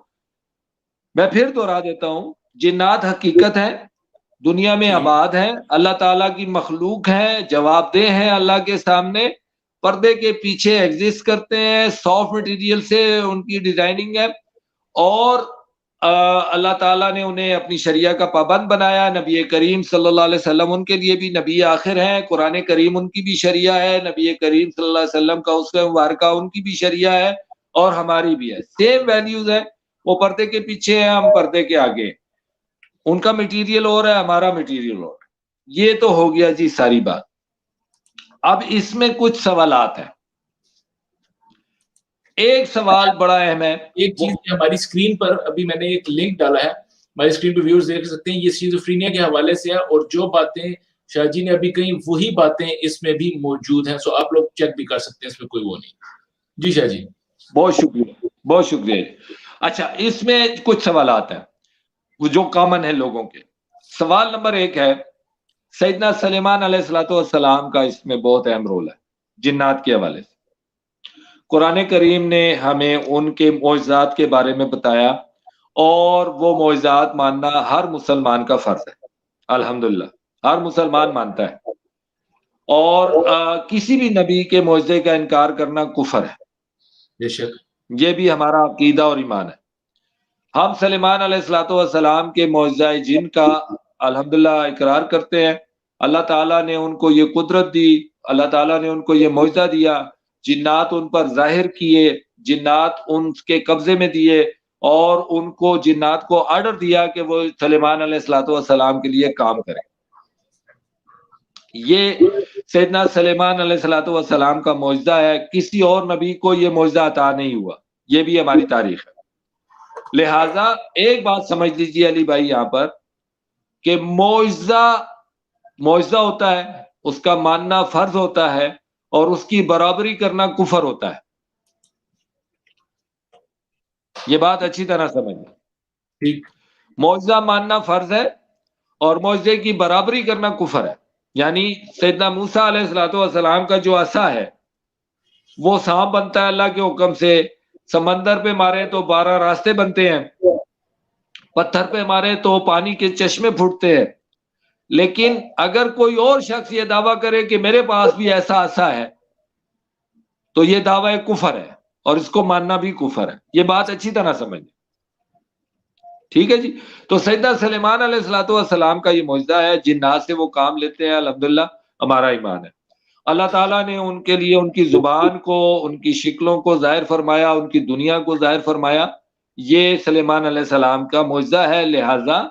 میں پھر دوہرا دیتا ہوں، جنات حقیقت ہے، دنیا میں آباد ہیں، اللہ تعالیٰ کی مخلوق ہیں، جواب دہ ہیں اللہ کے سامنے، پردے کے پیچھے ایگزسٹ کرتے ہیں، سافٹ مٹیریل سے ان کی ڈیزائننگ ہے، اور اللہ تعالیٰ نے انہیں اپنی شریعہ کا پابند بنایا. نبی کریم صلی اللہ علیہ وسلم ان کے لیے بھی نبی آخر ہیں، قرآن کریم ان کی بھی شریعہ ہے، نبی کریم صلی اللہ علیہ وسلم کا اسوہ مبارکہ ان کی بھی شریعہ ہے، اور ہماری بھی ہے. سیم ویلیوز ہے. وہ پردے کے پیچھے ہیں، ہم پردے کے آگے. ان کا مٹیریل اور ہے، ہمارا مٹیریل اور. یہ تو ہو گیا جی ساری بات. اب اس میں کچھ سوالات ہیں. ایک سوال بڑا اہم ہے. ایک چیز ہماری اسکرین پر ابھی میں نے ایک لنک ڈالا ہے، ہماری اسکرین پہ ویورز دیکھ سکتے ہیں، یہ شیزوفرینیا کے حوالے سے ہے، اور جو باتیں شاہ جی نے ابھی کہیں وہی باتیں اس میں بھی موجود ہیں. سو آپ لوگ چیک بھی کر سکتے ہیں، اس میں کوئی وہ نہیں. جی شاہ جی. بہت شکریہ، بہت شکریہ. اچھا، اس میں کچھ سوالات ہیں جو کامن ہیں لوگوں کے. سوال نمبر 1 ہے، سیدنا سلیمان علیہ السلام کا اس میں بہت اہم رول ہے جنات کے حوالے سے. قرآن کریم نے ہمیں ان کے معجزات کے بارے میں بتایا، اور وہ معجزات ماننا ہر مسلمان کا فرض ہے. الحمدللہ ہر مسلمان مانتا ہے. اور کسی بھی نبی کے معجزے کا انکار کرنا کفر ہے. بے شک یہ بھی ہمارا عقیدہ اور ایمان ہے. ہم سلیمان علیہ السلام کے معجزہ جن کا الحمدللہ اقرار کرتے ہیں. اللہ تعالیٰ نے ان کو یہ قدرت دی، اللہ تعالیٰ نے ان کو یہ معجزہ دیا، جنات ان پر ظاہر کیے، جنات ان کے قبضے میں دیے، اور ان کو جنات کو آرڈر دیا کہ وہ سلیمان علیہ السلام کے لیے کام کریں. یہ سیدنا سلیمان علیہ السلام کا معجزہ ہے. کسی اور نبی کو یہ معجزہ عطا نہیں ہوا. یہ بھی ہماری تاریخ ہے. لہٰذا ایک بات سمجھ لیجیے علی بھائی یہاں پر کہ معجزہ ہوتا ہے، اس کا ماننا فرض ہوتا ہے، اور اس کی برابری کرنا کفر ہوتا ہے. یہ بات اچھی طرح سمجھیں. ٹھیک. معجزہ ماننا فرض ہے اور معجزے کی برابری کرنا کفر ہے. یعنی سیدنا موسیٰ علیہ السلام کا جو عصا ہے وہ سانپ بنتا ہے اللہ کے حکم سے. سمندر پہ مارے تو 12 راستے بنتے ہیں، پتھر پہ مارے تو پانی کے چشمے پھوٹتے ہیں. لیکن اگر کوئی اور شخص یہ دعویٰ کرے کہ میرے پاس بھی ایسا عصا ہے تو یہ دعویٰ کفر ہے اور اس کو ماننا بھی کفر ہے. یہ بات اچھی طرح سمجھیں. ٹھیک ہے جی. تو سیدنا سلیمان علیہ السلام کا یہ معجزہ ہے. جنات سے وہ کام لیتے ہیں، الحمدللہ ہمارا ایمان ہے. اللہ تعالیٰ نے ان کے لیے ان کی زبان کو، ان کی شکلوں کو ظاہر فرمایا، ان کی دنیا کو ظاہر فرمایا. یہ سلیمان علیہ السلام کا معجزہ ہے. لہٰذا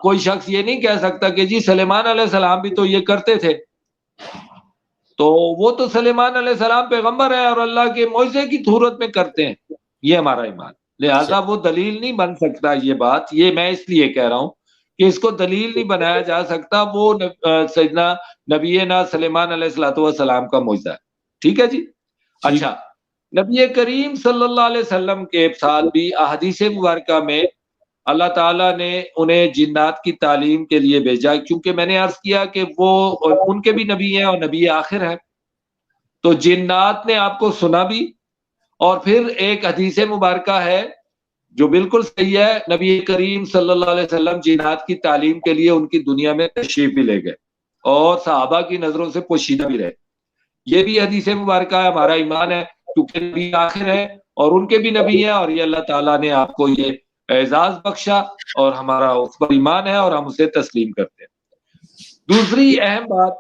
کوئی شخص یہ نہیں کہہ سکتا کہ جی سلیمان علیہ السلام بھی تو یہ کرتے تھے، تو وہ تو سلیمان علیہ السلام پیغمبر ہے اور اللہ کے معجزے کی صورت میں کرتے ہیں. یہ ہمارا ایمان. لہٰذا وہ دلیل نہیں بن سکتا. یہ بات یہ میں اس لیے کہہ رہا ہوں کہ اس کو دلیل نہیں بنایا جا سکتا. وہ سیدنا نبینا سلیمان علیہ السلام کا معجزہ ہے. ٹھیک ہے جی. اچھا، نبی کریم صلی اللہ علیہ وسلم کے ساتھ بھی احادیث مبارکہ میں اللہ تعالیٰ نے انہیں جنات کی تعلیم کے لیے بھیجا، کیونکہ میں نے عرض کیا کہ وہ ان کے بھی نبی ہیں اور نبی آخر ہیں. تو جنات نے آپ کو سنا بھی، اور پھر ایک حدیث مبارکہ ہے جو بالکل صحیح ہے، نبی کریم صلی اللہ علیہ وسلم جنات کی تعلیم کے لیے ان کی دنیا میں تشریف بھی لے گئے اور صحابہ کی نظروں سے پوشیدہ بھی رہے. یہ بھی حدیث مبارکہ ہے. ہمارا ایمان ہے کیونکہ نبی آخر ہے اور ان کے بھی نبی ہیں، اور یہ اللہ تعالیٰ نے آپ کو یہ اعزاز بخشا اور ہمارا اس پر ایمان ہے اور ہم اسے تسلیم کرتے ہیں. دوسری اہم بات،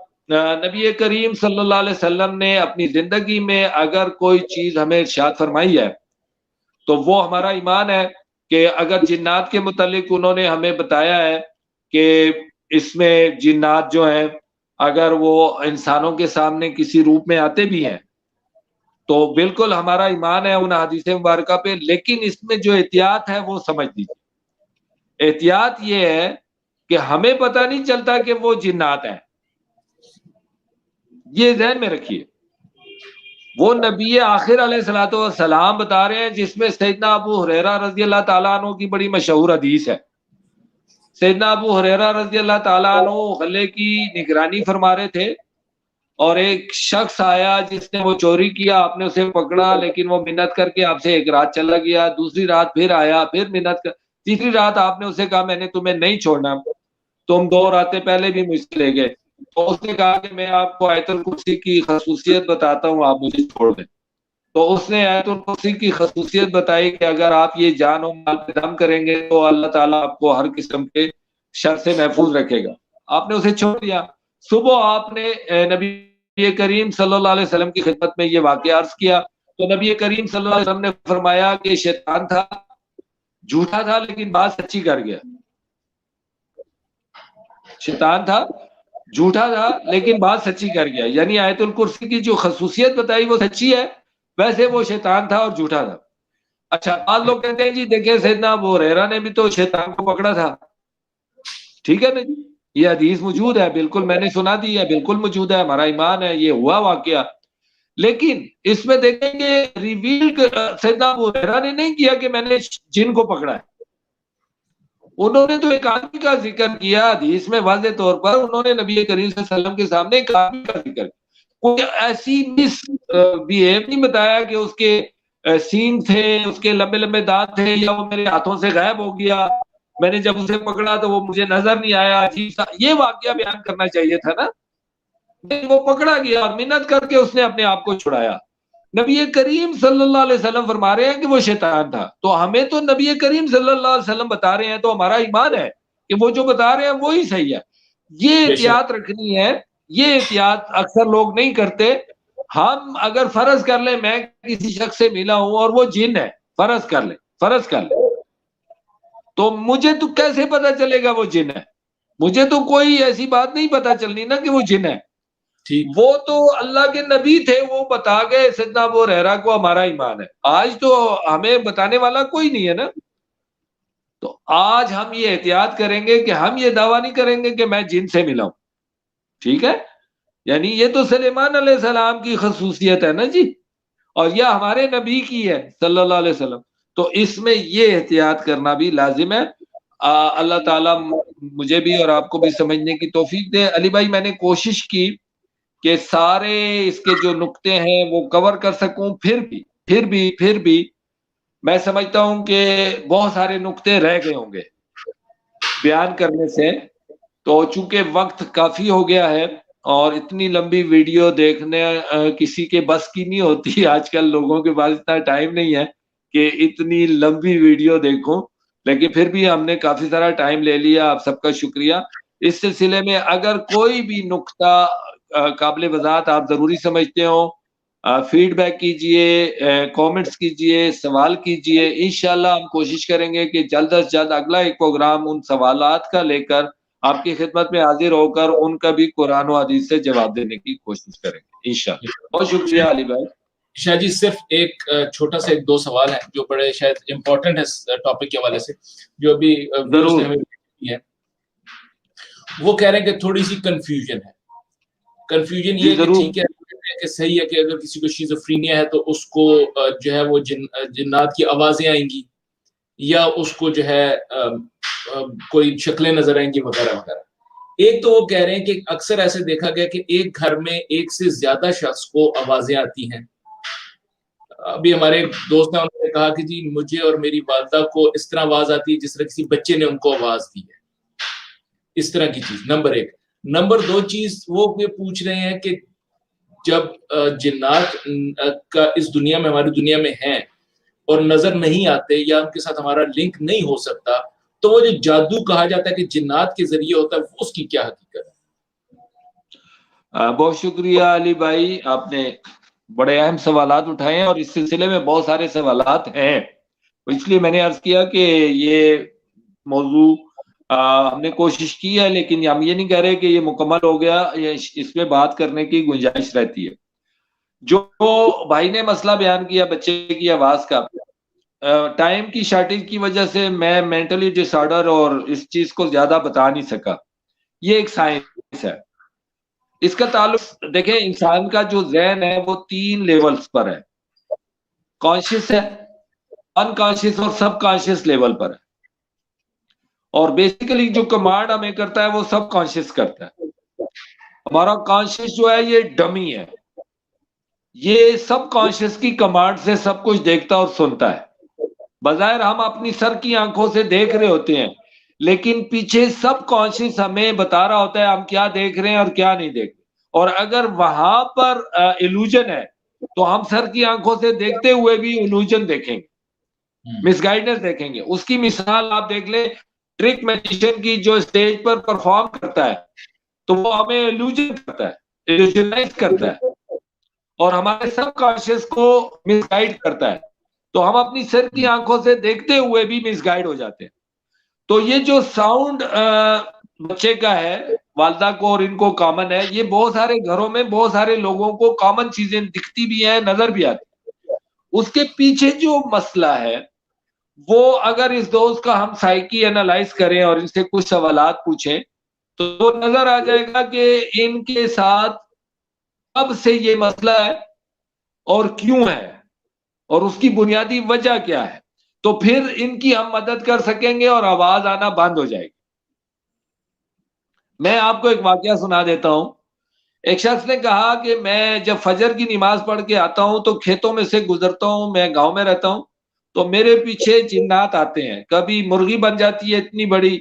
نبی کریم صلی اللہ علیہ وسلم نے اپنی زندگی میں اگر کوئی چیز ہمیں ارشاد فرمائی ہے تو وہ ہمارا ایمان ہے کہ اگر جنات کے متعلق انہوں نے ہمیں بتایا ہے کہ اس میں جنات جو ہیں اگر وہ انسانوں کے سامنے کسی روپ میں آتے بھی ہیں تو بالکل ہمارا ایمان ہے ان حدیث مبارکہ پہ. لیکن اس میں جو احتیاط ہے وہ سمجھ لیجیے. احتیاط یہ ہے کہ ہمیں پتہ نہیں چلتا کہ وہ جنات ہیں. یہ ذہن میں رکھیے. وہ نبی آخر علیہ السلام بتا رہے ہیں، جس میں سیدنا ابو ہریرہ رضی اللہ تعالیٰ عنہ کی بڑی مشہور حدیث ہے. سیدنا ابو ہریرہ رضی اللہ تعالیٰ عنہ غلے کی نگرانی فرما رہے تھے اور ایک شخص آیا جس نے وہ چوری کیا. آپ نے اسے پکڑا لیکن وہ منت کر کے آپ سے ایک رات چلا گیا. دوسری رات پھر آیا، پھر منت کر. تیسری رات آپ نے اسے کہا میں نے تمہیں نہیں چھوڑنا، تم 2 راتیں پہلے بھی مجھ سے لے گئے. تو اس نے کہا کہ میں آپ کو آیت الکرسی کی خصوصیت بتاتا ہوں، آپ مجھے چھوڑ دیں. تو اس نے آیت الکرسی کی خصوصیت بتائی کہ اگر آپ یہ جان و مال پہ دم کریں گے تو اللہ تعالیٰ آپ کو ہر قسم کے شر سے محفوظ رکھے گا. آپ نے اسے چھوڑ دیا. صبح آپ نے نبی کریم صلی اللہ علیہ وسلم کی خدمت میں یہ واقعہ عرض کیا تو نبی کریم صلی اللہ علیہ وسلم نے فرمایا کہ شیطان تھا، جھوٹا تھا لیکن بات سچی کر گیا. شیطان تھا، جھوٹا تھا لیکن بات سچی کر گیا. یعنی آیت الکرسی کی جو خصوصیت بتائی وہ سچی ہے، ویسے وہ شیطان تھا اور جھوٹا تھا. اچھا، بعض لوگ کہتے ہیں جی دیکھیں سیدنا ابو ہریرہ نے بھی تو شیطان کو پکڑا تھا. ٹھیک ہے نا جی، یہ حدیث موجود ہے، بالکل میں نے سنا دی ہے، بالکل موجود ہے، ہمارا ایمان ہے، یہ ہوا واقعہ. لیکن اس میں دیکھیں گے ریویل سیدنا ابو ہریرہ نے نہیں کیا کہ میں نے جن کو پکڑا ہے. انہوں نے تو ایک آدمی کا ذکر کیا حدیث میں واضح طور پر. انہوں نے نبی کریم صلی اللہ علیہ وسلم کے سامنے ایک آدمی کا ذکر کیا. کوئی ایسی مس بیہیو نہیں بتایا کہ اس کے سین تھے، اس کے لمبے لمبے دانت تھے، یا وہ میرے ہاتھوں سے غائب ہو گیا، میں نے جب اسے پکڑا تو وہ مجھے نظر نہیں آیا. عجیب سا یہ واقعہ بیان کرنا چاہیے تھا نا. وہ پکڑا گیا اور منت کر کے اس نے اپنے آپ کو چھڑایا. نبی کریم صلی اللہ علیہ وسلم فرما رہے ہیں کہ وہ شیطان تھا. تو ہمیں تو نبی کریم صلی اللہ علیہ وسلم بتا رہے ہیں تو ہمارا ایمان ہے کہ وہ جو بتا رہے ہیں وہی صحیح ہے. یہ احتیاط رکھنی ہے. یہ احتیاط اکثر لوگ نہیں کرتے. ہم اگر فرض کر لیں میں کسی شخص سے ملا ہوں اور وہ جن ہے، فرض کر لیں تو مجھے تو کیسے پتا چلے گا وہ جن ہے؟ مجھے تو کوئی ایسی بات نہیں پتا چلنی نا کہ وہ جن ہے. وہ تو اللہ کے نبی تھے، وہ بتا گئے سیدنا ابو ہریرہ کو ہمارا ایمان ہے. آج تو ہمیں بتانے والا کوئی نہیں ہے نا. تو آج ہم یہ احتیاط کریں گے کہ ہم یہ دعویٰ نہیں کریں گے کہ میں جن سے ملا ہوں. ٹھیک ہے، یعنی یہ تو سلیمان علیہ السلام کی خصوصیت ہے نا جی، اور یہ ہمارے نبی کی ہے صلی اللہ علیہ وسلم. تو اس میں یہ احتیاط کرنا بھی لازم ہے. اللہ تعالیٰ مجھے بھی اور آپ کو بھی سمجھنے کی توفیق دے. علی بھائی میں نے کوشش کی کہ سارے اس کے جو نقطے ہیں وہ کور کر سکوں، پھر بھی میں سمجھتا ہوں کہ بہت سارے نقطے رہ گئے ہوں گے بیان کرنے سے. تو چونکہ وقت کافی ہو گیا ہے اور اتنی لمبی ویڈیو دیکھنے کسی کے بس کی نہیں ہوتی، آج کل لوگوں کے پاس اتنا ٹائم نہیں ہے کہ اتنی لمبی ویڈیو دیکھوں، لیکن پھر بھی ہم نے کافی سارا ٹائم لے لیا. آپ سب کا شکریہ. اس سلسلے میں اگر کوئی بھی نقطہ قابل وضاحت آپ ضروری سمجھتے ہو، فیڈ بیک کیجئے، کومنٹس کیجئے، سوال کیجئے. انشاءاللہ ہم کوشش کریں گے کہ جلد از جلد اگلا ایک پروگرام ان سوالات کا لے کر آپ کی خدمت میں حاضر ہو کر ان کا بھی قرآن و حدیث سے جواب دینے کی کوشش کریں گے انشاءاللہ. بہت شکریہ علی بھائی. شاہ جی صرف ایک چھوٹا سا 2 سوال ہیں جو بڑے شاید امپورٹنٹ ہے ٹاپک کے حوالے سے، جو ابھی ہے. وہ کہہ رہے ہیں کہ تھوڑی سی کنفیوژن یہ کہ ٹھیک ہے کہ صحیح ہے کہ اگر کسی کو شیزوفرینیا ہے تو اس کو جو ہے وہ جنات کی آوازیں آئیں گی یا اس کو جو ہے کوئی شکلیں نظر آئیں گی وغیرہ وغیرہ. ایک تو وہ کہہ رہے ہیں کہ اکثر ایسے دیکھا گیا کہ ایک گھر میں ایک سے زیادہ شخص کو آوازیں آتی ہیں. ابھی ہمارے دوست نے انہوں نے کہا کہ جی مجھے اور میری والدہ کو اس طرح آواز آتی ہے جس طرح کسی بچے نے ان کو آواز دی ہے، اس طرح کی چیز. نمبر 1. نمبر 2 چیز وہ پوچھ رہے ہیں کہ جب جنات کا اس دنیا میں ہماری دنیا میں ہیں اور نظر نہیں آتے یا ان کے ساتھ ہمارا لنک نہیں ہو سکتا، تو وہ جو جادو کہا جاتا ہے کہ جنات کے ذریعے ہوتا ہے، اس کی کیا حقیقت ہے؟ بہت شکریہ علی بھائی، آپ نے بڑے اہم سوالات اٹھائے ہیں اور اس سلسلے میں بہت سارے سوالات ہیں. اس لیے میں نے عرض کیا کہ یہ موضوع ہم نے کوشش کی ہے، لیکن ہم یہ نہیں کہہ رہے کہ یہ مکمل ہو گیا، اس پہ بات کرنے کی گنجائش رہتی ہے. جو بھائی نے مسئلہ بیان کیا بچے کی آواز کا، ٹائم کی شارٹیج کی وجہ سے میں مینٹلی ڈس آرڈر اور اس چیز کو زیادہ بتا نہیں سکا. یہ ایک سائنس ہے. اس کا تعلق دیکھیں، انسان کا جو ذہن ہے وہ 3 لیولز پر ہے. کانشیس ہے، ان کانشیس اور سب کانشیس لیول پر ہے. اور بیسیکلی جو کمانڈ ہمیں کرتا ہے وہ سب کانشیس کرتا ہے. ہمارا کانشیس جو ہے یہ ڈمی ہے، یہ سب کانشیس کی کمانڈ سے سب کچھ دیکھتا اور سنتا ہے. بظاہر ہم اپنی سر کی آنکھوں سے دیکھ رہے ہوتے ہیں، لیکن پیچھے سب کانشیس ہمیں بتا رہا ہوتا ہے ہم کیا دیکھ رہے ہیں اور کیا نہیں دیکھ رہے. اور اگر وہاں پر ایلوژن ہے تو ہم سر کی آنکھوں سے دیکھتے ہوئے بھی ایلوژن دیکھیں گے، مس گائیڈنس دیکھیں گے. اس کی مثال آپ دیکھ لیں، ٹرک میجیشین کی جو اسٹیج پر پرفارم کرتا ہے تو وہ ہمیں ایلوژن کرتا ہے، ایلوژنائز کرتا ہے اور ہمارے سب کانشیس کو مس گائیڈ کرتا ہے. تو ہم اپنی سر کی آنکھوں سے دیکھتے ہوئے بھی مس گائیڈ ہو جاتے ہیں. تو یہ جو ساؤنڈ بچے کا ہے، والدہ کو اور ان کو کامن ہے، یہ بہت سارے گھروں میں بہت سارے لوگوں کو کامن چیزیں دکھتی بھی ہیں، نظر بھی آتی. اس کے پیچھے جو مسئلہ ہے وہ اگر اس دوست کا ہم سائیکی انالائز کریں اور ان سے کچھ سوالات پوچھیں تو نظر آ جائے گا کہ ان کے ساتھ کب سے یہ مسئلہ ہے اور کیوں ہے اور اس کی بنیادی وجہ کیا ہے. تو پھر ان کی ہم مدد کر سکیں گے اور آواز آنا بند ہو جائے گی. میں آپ کو ایک واقعہ سنا دیتا ہوں. ایک شخص نے کہا کہ میں جب فجر کی نماز پڑھ کے آتا ہوں تو کھیتوں میں سے گزرتا ہوں، میں گاؤں میں رہتا ہوں، تو میرے پیچھے جنات آتے ہیں. کبھی مرغی بن جاتی ہے اتنی بڑی،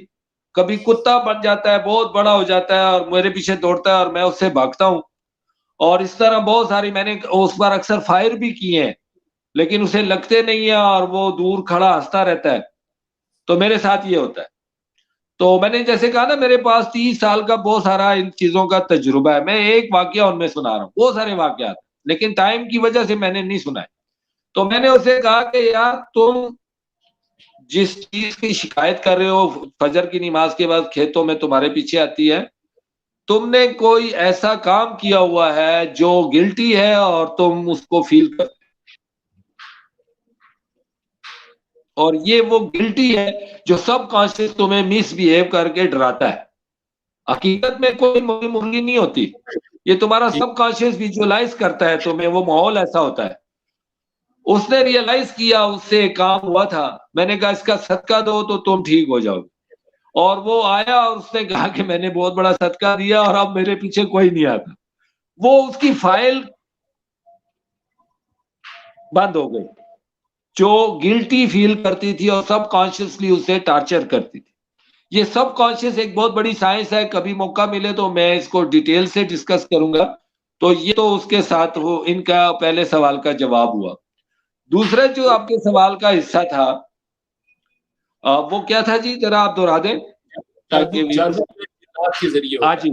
کبھی کتا بن جاتا ہے بہت بڑا ہو جاتا ہے اور میرے پیچھے دوڑتا ہے اور میں اس سے بھاگتا ہوں. اور اس طرح بہت ساری میں نے اس بار اکثر فائر بھی کیے ہیں لیکن اسے لگتے نہیں ہیں اور وہ دور کھڑا ہنستا رہتا ہے. تو میرے ساتھ یہ ہوتا ہے. تو میں نے جیسے کہا نا میرے پاس 30 سال کا بہت سارا ان چیزوں کا تجربہ ہے. میں ایک واقعہ ان میں سنا رہا ہوں, بہت سارے واقعات لیکن ٹائم کی وجہ سے میں نے نہیں سنا ہے. تو میں نے اسے کہا کہ یار تم جس چیز کی شکایت کر رہے ہو فجر کی نماز کے بعد کھیتوں میں تمہارے پیچھے آتی ہے, تم نے کوئی ایسا کام کیا ہوا ہے جو گلٹی ہے اور تم اس کو فیل کر, اور یہ وہ گلٹی ہے جو سب کانشیس تمہیں مس بہیو کر کے ڈراتا ہے. حقیقت میں کوئی مرغی نہیں ہوتی, یہ تمہارا سب کانشیس ویژولائز کرتا ہے تمہیں, وہ ماحول ایسا ہوتا ہے. اس نے ریئلائز کیا اس سے کام ہوا تھا, میں نے کہا اس کا صدقہ دو تو تم ٹھیک ہو جاؤ. اور وہ آیا اور اس نے کہا کہ میں نے بہت بڑا صدقہ دیا اور اب میرے پیچھے کوئی نہیں آتا. وہ اس کی فائل بند ہو گئی جو گلٹی فیل کرتی تھی اور سب کانشیسلی اسے ٹارچر کرتی تھی. یہ سب کانشیس ایک بہت بڑی سائنس ہے, کبھی موقع ملے تو میں اس کو ڈیٹیل سے ڈسکس کروں گا. تو یہ تو اس کے ساتھ وہ ان کا پہلے سوال کا جواب ہوا. دوسرا جو آپ کے سوال کا حصہ تھا وہ کیا تھا جی, ذرا آپ دہرا دیں تاکہ. ہاں جی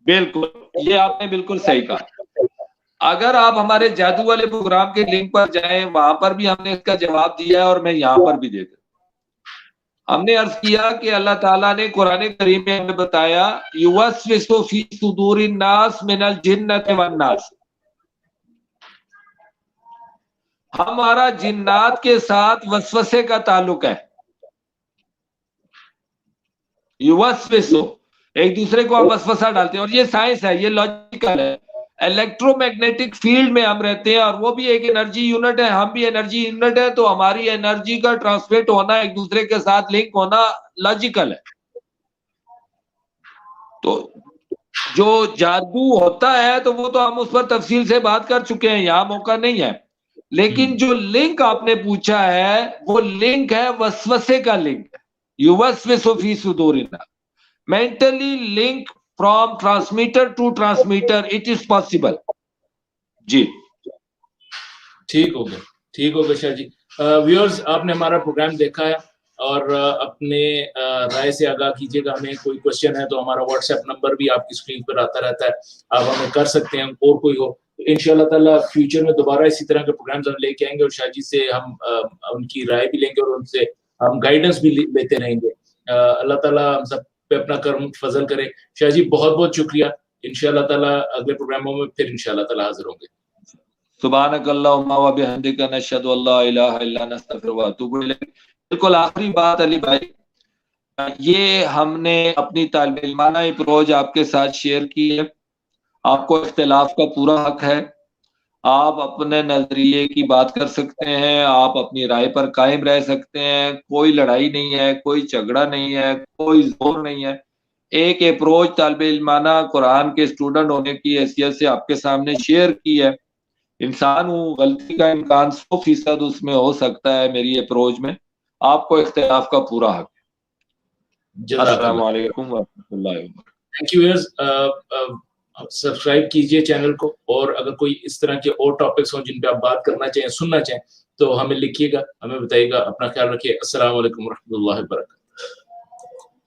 بالکل, یہ آپ نے بالکل صحیح کہا. اگر آپ ہمارے جادو والے پروگرام کے لنک پر جائیں وہاں پر بھی ہم نے اس کا جواب دیا ہے اور میں یہاں پر بھی دے دوں. ہم نے عرض کیا کہ اللہ تعالیٰ نے قرآن کریم میں ہمیں بتایا یوسوس فی صدور الناس من الجنۃ والناس, ہمارا جنات کے ساتھ وسوسے کا تعلق ہے. یوسوسو ایک دوسرے کو ہم وسوسہ ڈالتے ہیں, اور یہ سائنس ہے, یہ لاجیکل ہے. الیکٹرو میگنیٹک فیلڈ میں ہم رہتے ہیں اور وہ بھی ایک انرجی یونٹ ہے, ہم بھی انرجی یونٹ ہے, تو ہماری انرجی کا ٹرانسمیٹ ہونا ایک دوسرے کے ساتھ لنک ہونا لاجیکل ہے. تو جو جادو ہوتا ہے تو وہ تو ہم اس پر تفصیل سے بات کر چکے ہیں, یہاں موقع نہیں ہے. لیکن جو لنک آپ نے پوچھا ہے وہ لنک ہے وسوسے کا لنک ہے. یوسوس فی صدور الناس, mentally link from transmitter to transmitter, it is possible. جی ٹھیک ہو گیا شاہ جی. ویورز آپ نے ہمارا پروگرام دیکھا ہے اور اپنے رائے سے آگاہ کیجیے گا. ہمیں کوئی کوشچن ہے تو ہمارا واٹس ایپ نمبر بھی آپ کی اسکرین پر آتا رہتا ہے, آپ ہمیں کر سکتے ہیں. اور کوئی ہو ان شاء اللہ تعالیٰ فیوچر میں دوبارہ اسی طرح کے پروگرامز ہم لے کے آئیں گے اور شاہ جی سے ہم ان کی رائے بھی لیں گے اور ان سے ہم گائیڈنس بھی لیتے رہیں گے. اللہ تعالیٰ ہم سب پہ اپنا کرم فضل کرے. شاہ جی بہت بہت شکریہ. ان شاء اللہ تعالیٰ اگلے پروگراموں میں پھر ان شاء اللہ تعالیٰ حاضر ہوں گے. سبحانک اللہم و بحمدک نشہد ان لا الہ الا انت نستغفرک و نتوب الیک. بالکل آخری بات علی بھائی, یہ ہم نے اپنی طالب علمانہ اپروچ آپ کے ساتھ شیئر کی ہے. آپ کو اختلاف کا پورا حق ہے, آپ اپنے نظریے کی بات کر سکتے ہیں, آپ اپنی رائے پر قائم رہ سکتے ہیں. کوئی لڑائی نہیں ہے, کوئی جھگڑا نہیں ہے, کوئی زور نہیں ہے. ایک اپروچ طالب علمانہ قرآن کے اسٹوڈنٹ ہونے کی حیثیت سے آپ کے سامنے شیئر کی ہے. انسان ہوں, غلطی کا امکان 100% اس میں ہو سکتا ہے میری اپروچ میں. آپ کو اختلاف کا پورا حق ہے. السلام علیکم ورحمۃ اللہ وبرکاتہ. Thank you. سبسکرائب کیجئے چینل کو, اور اگر کوئی اس طرح کے اور ٹاپکس ہوں جن پہ آپ بات کرنا چاہیں, سننا چاہیں, تو ہمیں لکھیے گا, ہمیں بتائیے گا. اپنا خیال رکھیے. السلام علیکم ورحمۃ اللہ وبرکاتہ.